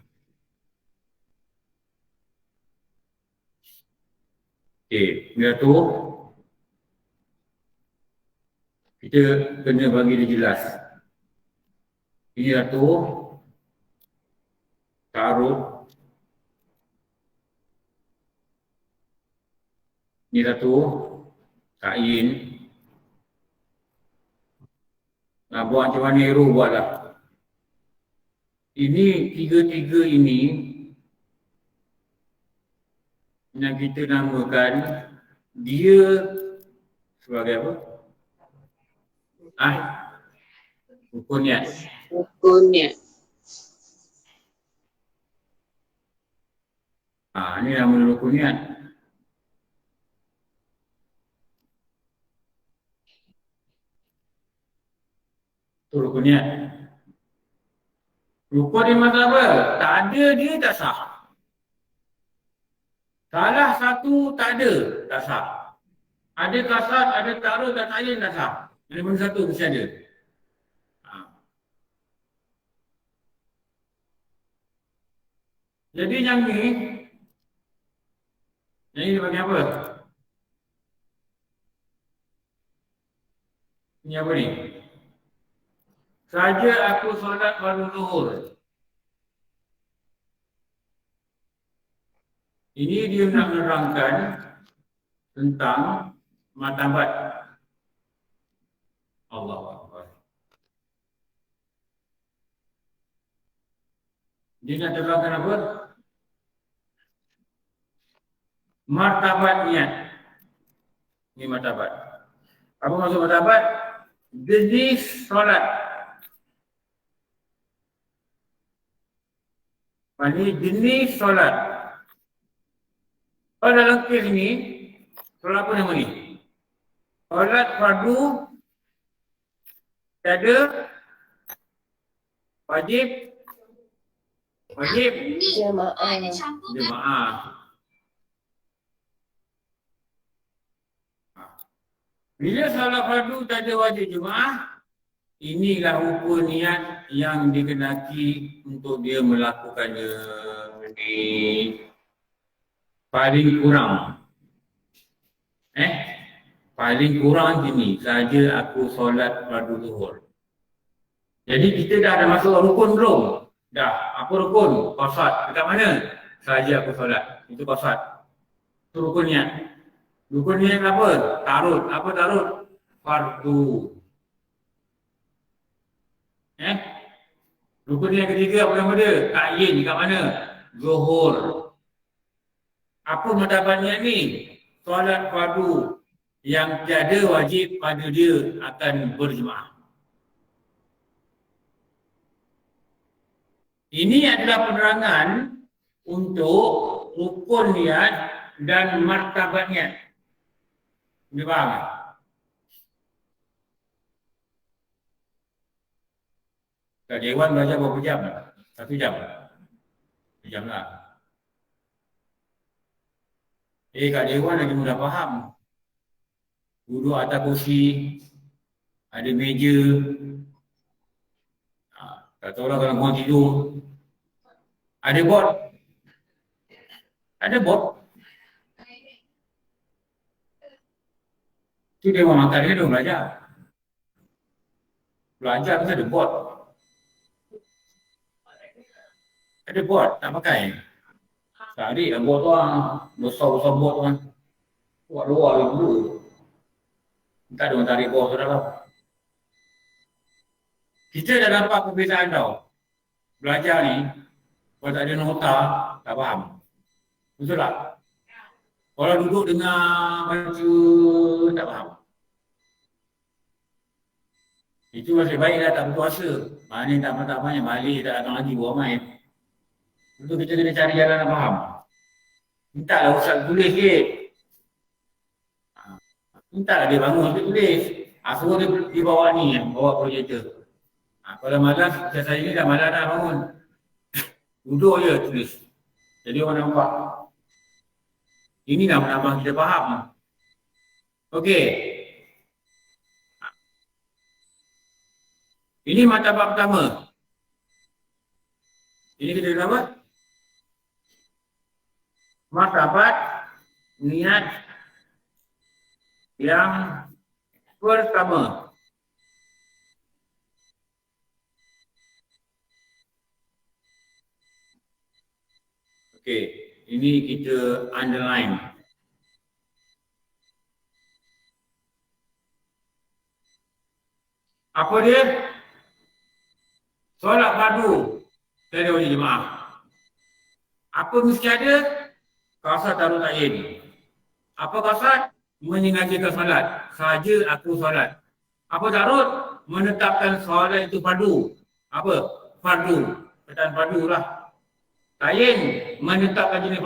Okey, dia tu kita kena bagi dia jelas. Ini satu ta'arud. Ini satu tayin. Buat macam mana Hero buatlah. Ini tiga-tiga ini yang kita namakan dia sebagai apa? Rukun niat. Rukun niat. Ini nama rukun niat. Itu rukun niat. Rukun ni masalah apa? Tak ada dia tak sah. Salah satu tak ada, tak sah. Ada kasar, ada ta'arud, tak tayin, tak sah. Yang mana satu mesti ada. Jadi yang ni bagi apa? Ini apa ni? Saja aku solat fardu zuhur. Ini dia nak menerangkan tentang martabat Allah Akbar. Dia nak terangkan apa? Martabat niat. Ini martabat. Apa maksud martabat? Jenis solat. Ini jenis solat. Pada dalam kes ini, solat apa nama ni? Solat fardu, tiada, wajib, Ada campur kan? jemaah. Bila solat fardu tak ada wajib jemaah, inilah rukun niat yang dikenaki untuk dia melakukannya. Ini paling kurang. Paling kurang gini, saja aku solat fardu zuhur. Jadi kita dah ada masuk rukun belum? Dah. Apa rukun? Qasad. Dekat mana? Saja aku solat. Itu qasad. Itu rukun niat. Rukun niat apa? Tarud. Apa tarud? Fardu. Rukun niat ketiga apa nama dia? Ta'yin. Dekat mana? Zuhur. Apa martabat niat ni? Solat fardu yang tiada wajib pada dia akan berjemaah. Ini adalah penerangan untuk rukun niat dan martabat niat. Ini faham tak? Kat Dewan belajar berapa jam? 1 jam? 1 jam lah. Kat Dewan lagi mudah faham. Duduk atas kursi, ada meja. Kata orang kalau korang tidur, ada bot. Ada bot. Tu dia orang makan dia belajar. Belajar mesti ada bot. Ada bot, tak pakai. Tarik lah bot tu lah. Besar-besar bot tu kan. Buat luar dulu. Tak ada orang tarik bot tu dalam. Kita dah nampak perbezaan tau. Belajar ni, kalau tak ada nota, tak faham. Betul tak? Kalau duduk dengar baca, tak faham. Itu masih baiklah tak berpuasa. Mana tak banyak balik, tak datang lagi buat main. Itu kita kena cari jalan nak faham. Minta lah ustaz tulis sikit. Minta lah dia bangun dia tulis. Suruh dia bawa ni, bawa projektor. Kalau malas, macam saya ni dah malas dah bangun. Duduk je tulis. Jadi orang nampak. Ini dah menambah kita faham. Okey. Ini martabat pertama. Ini kita kena apa? Martabat niat yang pertama. Okey, ini kita underline. Apa dia? Solat fardu. Tiada wajib jemaah. Apa mesti ada? Qasad tarud ta'yin. Apa qasad? Menyengajakan solat. Saja aku solat. Apa tarud? Menetapkan solat itu fardu. Apa? Fardu. Perkataan fardu lah. Ta'yin. Menetapkan jenis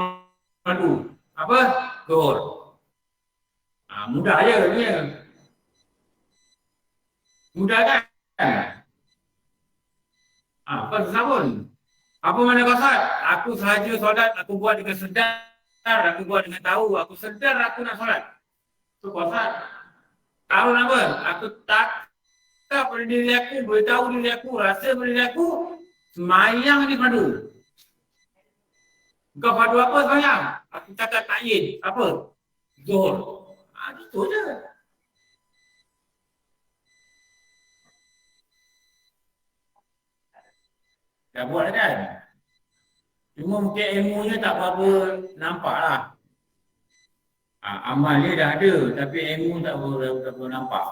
fardu. Apa? Zuhur. Mudah je ni. Mudah kan? Apa susah pun. Apa mana qasad? Aku sahaja solat, aku buat dengan sedar, aku buat dengan tahu, aku sedar aku nak solat. Itu qasad. Tahu apa? Aku tak pada diri aku, boleh tahu diri aku, rasa pada diri aku, semayang ni fardu. Kau fardu apa semayang? Aku cakap ta'yin. Apa? Zuhur. Itu je. Dah buat kan? Cuma mungkin ilmunya tak berapa nampak lah. Amal dia dah ada tapi ilmu tak berapa nampak.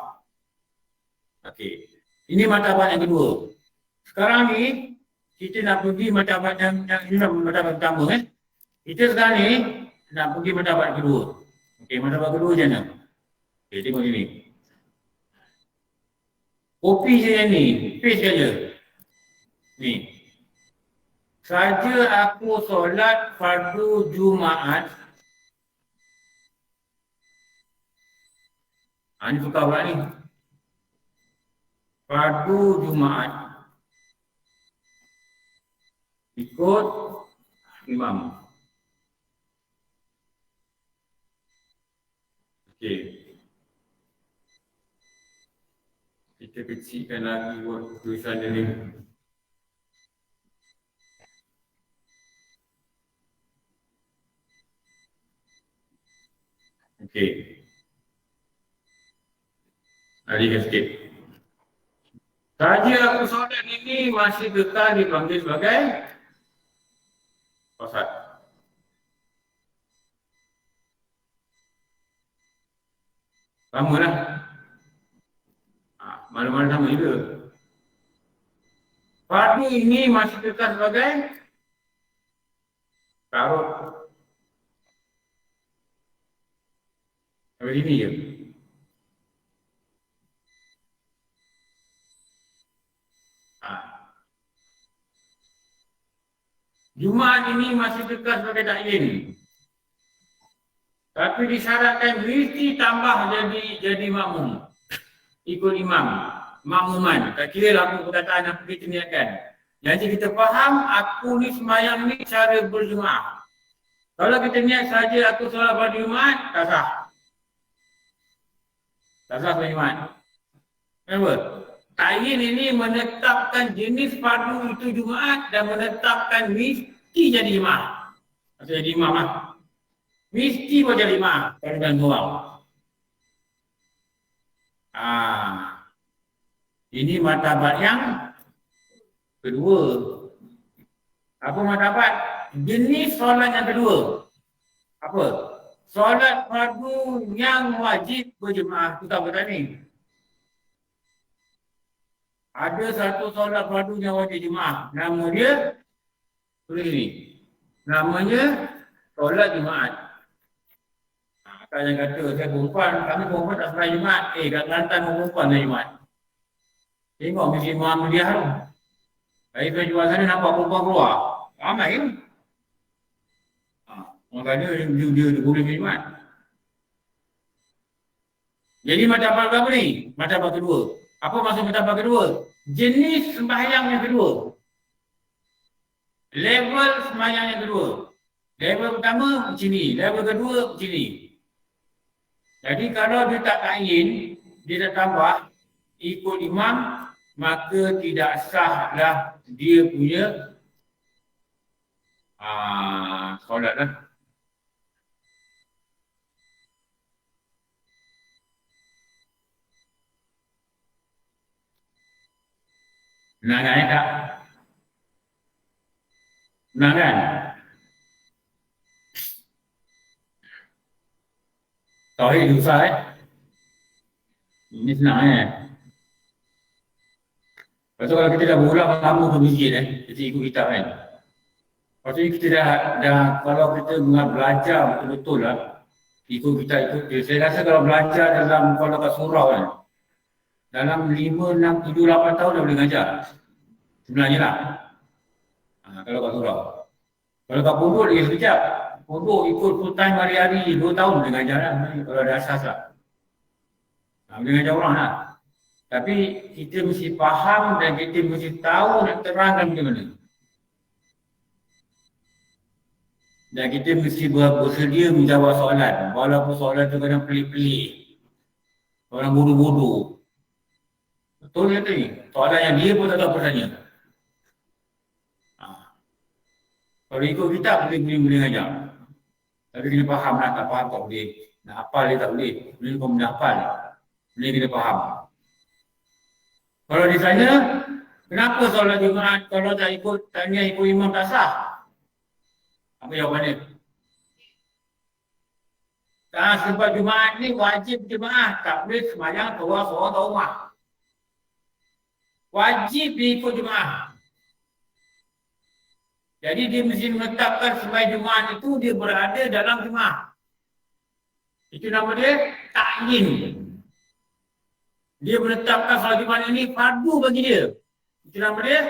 Okey. Ini martabat yang kedua. Sekarang ni kita nak pergi martabat yang ini martabat pertama Kita sekarang ni nak pergi martabat kedua. Okey, martabat kedua macam mana? Okey, tengok sini. Kopi je ni, paste saja. Ni. Saja aku solat fardu Jumaat. Ini tukar pula ni. Fardu Jumaat. Ikut imam. Okey. Kita kecilkan lagi buat tulisan dia ni. Okey. Alihkan sikit. Saja aku solat ini masih kekal dipanggil sebagai qasad. Sama lah. Mana-mana sama juga. Fardu ini masih kekal sebagai karut. Sampai sini je. Jumaat ini masih kekal sebagai takyin. Tapi disyaratkan mesti tambah jadi makmum. Ikut imam, makmuman. Tak kira lah apa perkataan apa kita niatkan. Jadi kita faham aku ni semayang ni cara berjemaah. Kalau kita niat saja aku solat pada Jumaat, tak sah. Tak sah solat Jumaat. Kenapa? Takyin ini menetapkan jenis fardu itu Jumaat dan menetapkan mesti jadi imam. Atau jadi imam lah. Mesti buat jadi imam. Kalau dan orang. Ini martabat yang kedua. Apa martabat? Jenis solat yang kedua. Apa? Solat fardu yang wajib berjemaah. Itu tak betul ni. Ada satu solat fardu yang wajib jemaah. Nama dia tulis ni. Namanya solat Jumaat. Kan yang kata saya perempuan, kami perempuan tak sembahyang Jumaat. Kat Kelantan perempuan sembahyang Jumaat. Tengok mesti Muhammadiyah tu. Dari penjual sana nampak perempuan keluar. Ramai kan? Orang kata dia boleh pergi Jumaat. Jadi martabat apa ni? Martabat kedua. Apa maksud martabat kedua? Jenis sembahyang yang kedua. Level sembahyang yang kedua. Level pertama macam ni, level kedua macam ni. Jadi kalau dia tak takyin, dia tak tambah ikut imam, maka tidak sahlah dia punya solat lah. Senang kan tak? Senang kan? Tauhid susah Ini senang Lepas tu kalau kita dah berulang lama ke masjid kita ikut kitab kan. Lepas tu kita dah kalau kita belajar betul-betul lah ikut kitab ikut saya rasa kalau belajar dalam kalau kat surau kan dalam 5, 6, 7, 8 tahun dah boleh ngajar. Sebenarnya lah. Kalau kat surau. Kalau kat pondok dia sekejap. Pondok ikut full time hari-hari 2 tahun boleh ngajar lah. Kalau ada asas lah. Boleh ngajar orang lah. Tapi kita mesti faham dan kita mesti tahu nak terangkan macam mana. Dan kita mesti bersedia menjawab soalan. Walaupun soalan tu kadang pelik-pelik. Orang bodoh-bodoh. Betul kata ni? Soalan yang dia pun tak tahu apa tanya. Kalau ikut kitab boleh ngajar. Tapi kena faham lah, tak faham tak boleh. Nak hafal dia tak boleh. Boleh kau boleh hafal. Boleh kena faham. Kalau ditanya, kenapa solat Jumaat kalau tak ikut tanya ikut imam tak sah? Apa jawapannya? Sebab Jumaat ni wajib jemaah, tak boleh sembahyang seorang-seorang kat rumah. Wajib diikut jemaah. Jadi dia mesti menetapkan sembahyang Jumaat itu dia berada dalam jemaah. Itu nama dia ta'yin. Dia menetapkan solat Jumaat ini fardu bagi dia. Itu nama dia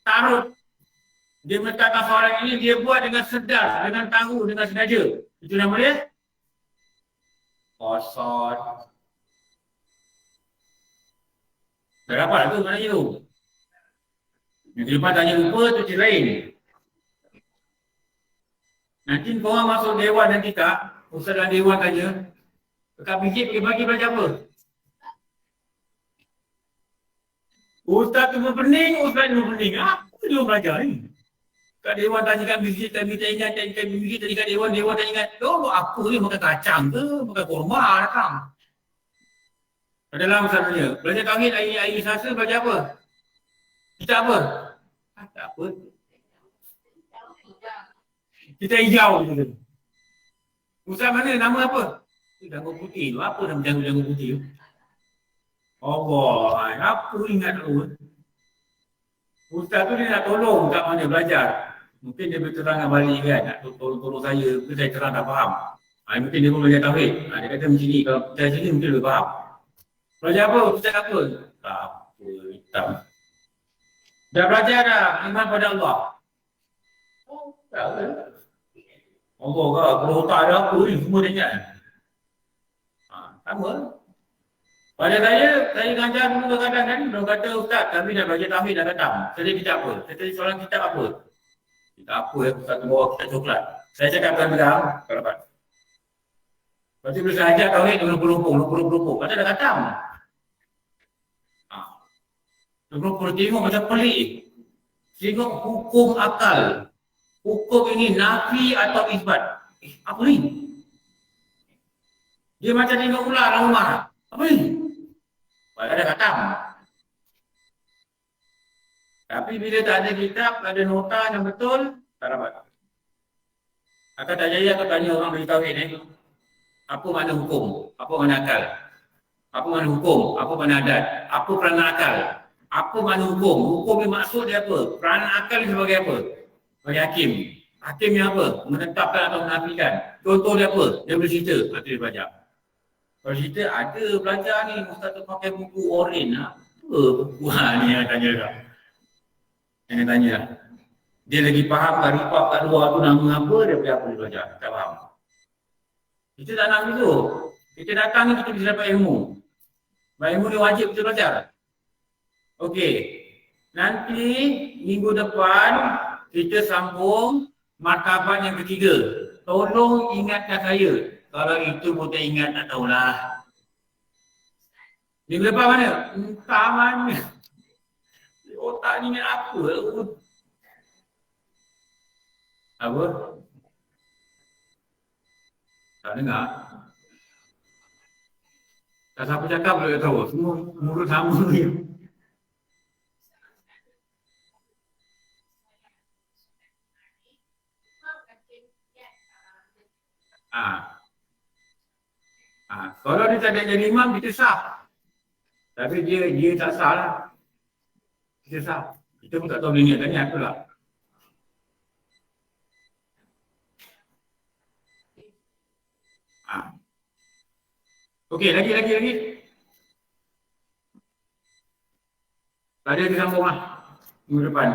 ta'arud. Dia menetapkan solat ini dia buat dengan sedar, dengan tahu, dengan sengaja. Itu nama dia qasad. Dah dapat tu maknanya tu. Yang lepas tanya lupa tu cerita lain. Nanti korang masuk dewan nanti tak, ustaz dalam dewan tanya, dekat biji bagi belajar apa? Ustaz tu berpening, ustaz tu berpening. Apa dia belajar ni? Kat dewan tanya kat biji, kami tak ingat, kat biji tadi kat dewan tak ingat. Oh, apa ni makan kacang ke? Makan korma datang. Dalam misalnya, belajar tauhid hari Selasa belajar apa? Kita apa? Tak apa. Kita hijau gitu. Ustaz mana? Nama apa? Janggut putih tu. Apa nama janggut putih tu? Allah, apa ingat tu? Ustaz tu dia nak tolong kat mana belajar. Mungkin dia berterangkan balik kan, nak tolong saya, mungkin saya terang tak faham. Mungkin dia pun belajar tauhid. Dia kata macam ni, kalau belajar sini mungkin dia faham. Belajar apa? Ustaz apa? Tak apa, hitam. Dah belajar dah iman pada Allah? Tak apa. Allah ke, kalau otak ada apa ni, semua dia ingat. Sama. Pada saya ngajar dulu kadang-kadang kan, dia kata ustaz, kami dah belajar tauhid dah datang. Saya kitab apa? Saya tanya soalan kitab apa? Kitab apa ya, ustaz tu bawa kitab coklat. Saya cakap kan bilang, kalau dapat. Lepas tu bila saya ajar tauhid, dia berlumpur. Kata dah datang. Dia berlumpur, tengok macam pelik. Tengok hukum akal. Hukum ini nafi atau isbat. Apa ni? Dia macam tengok ular dalam rumah. Apa ni? Ada khatam. Tapi bila tak ada kitab, tak ada nota yang betul, tak dapat. Akan tak jaya aku tanya orang beri tauhid ni. Apa makna hukum? Apa makna akal? Apa makna hukum? Apa makna adat? Apa peranan akal? Apa makna hukum? Hukum ni maksud dia apa? Peranan akal ni sebagai apa? Sebagai hakim. Hakim yang apa? Menetapkan atau menafikan. Contoh dia apa? Dia boleh cerita. Lepas tu dia belajar. Kalau cerita ada belajar ni, ustaz tu pakai buku oren. Apa buku ni yang tanya dah. Yang tanya dah. Dia lagi faham karipap kat luar tu nama apa, dia belajar. Tak faham. Kita tak nak begitu. Kita datang ni kita bisa dapat ilmu. Ilmu ni wajib kita belajar. Okey. Nanti minggu depan kita sambung martabat yang ketiga. Tolong ingatkan saya. Kalau itu pun tak ingat, tak tahulah. Minggu depan mana? Entah mana. Otak ni ingat apa? Apa? Tak dengar? Tak siapa cakap boleh tahu. Semua mulut sama ni. Kalau dia tak ada jadi imam, kita sah. Tapi dia tak sah lah. Kita sah. Kita pun tak tahu dia niat apa lah. Okey, lagi. Tadi kita sambung lah. Minggu depan.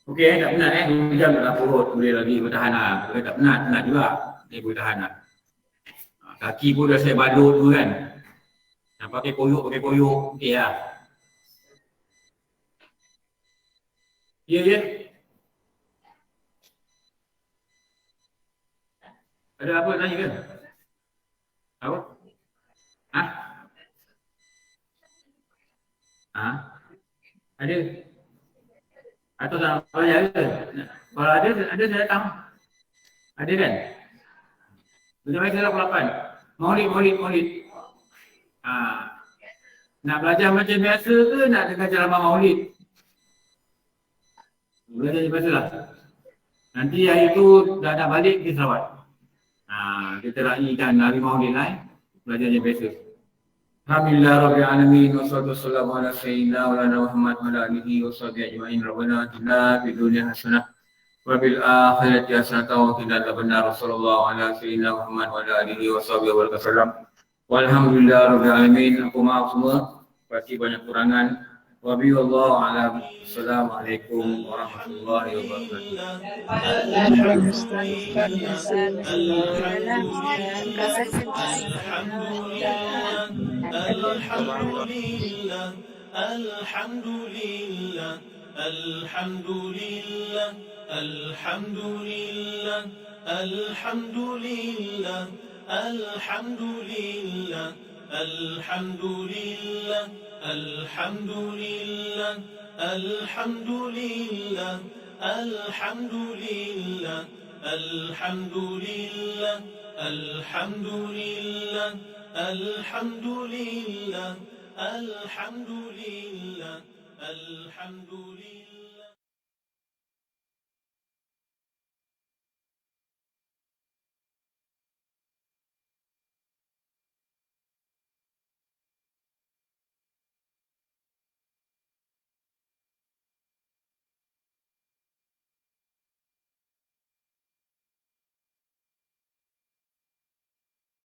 Okey, tak penat 2 jam tak perut. Boleh lagi bertahan lah. Kalau tak penat juga. Dia boleh tahan lah. Kaki pun dah saya badut tu kan. Nak pakai koyok. Okey lah. Ya. Ada apa tanya ke? Apa? Ada? Atau tak payah ke? Kalau ada saya datang. Ada kan? Macam mana saya 8? Maulid. Nak belajar macam biasa ke nak dengar ceramah maulid? Belajar macam biasa lah. Nanti hari tu dah nak balik kita Sarawak. Kita raikan hari Maulid lain, belajar je biasa. Alhamdulillah Rabbil Alamin, wassalatu wassalamu ala sayyidina wa ala Muhammad wa ala alihi wa sahbihi ajma'in. Rabbana atina fid dunya hasanah wa fil akhirati hasanah wa qina adzabannar. Sallallahu ala sayyidina Muhammad wa ala alihi wa sahbihi wa sallam. Walhamdulillah Rabbil Alamin. Aku maaf semua, pasti banyak kurangan. Wabillahi wallahu a'lam. Assalamualaikum warahmatullahi wabarakatuh. Alhamdulillah.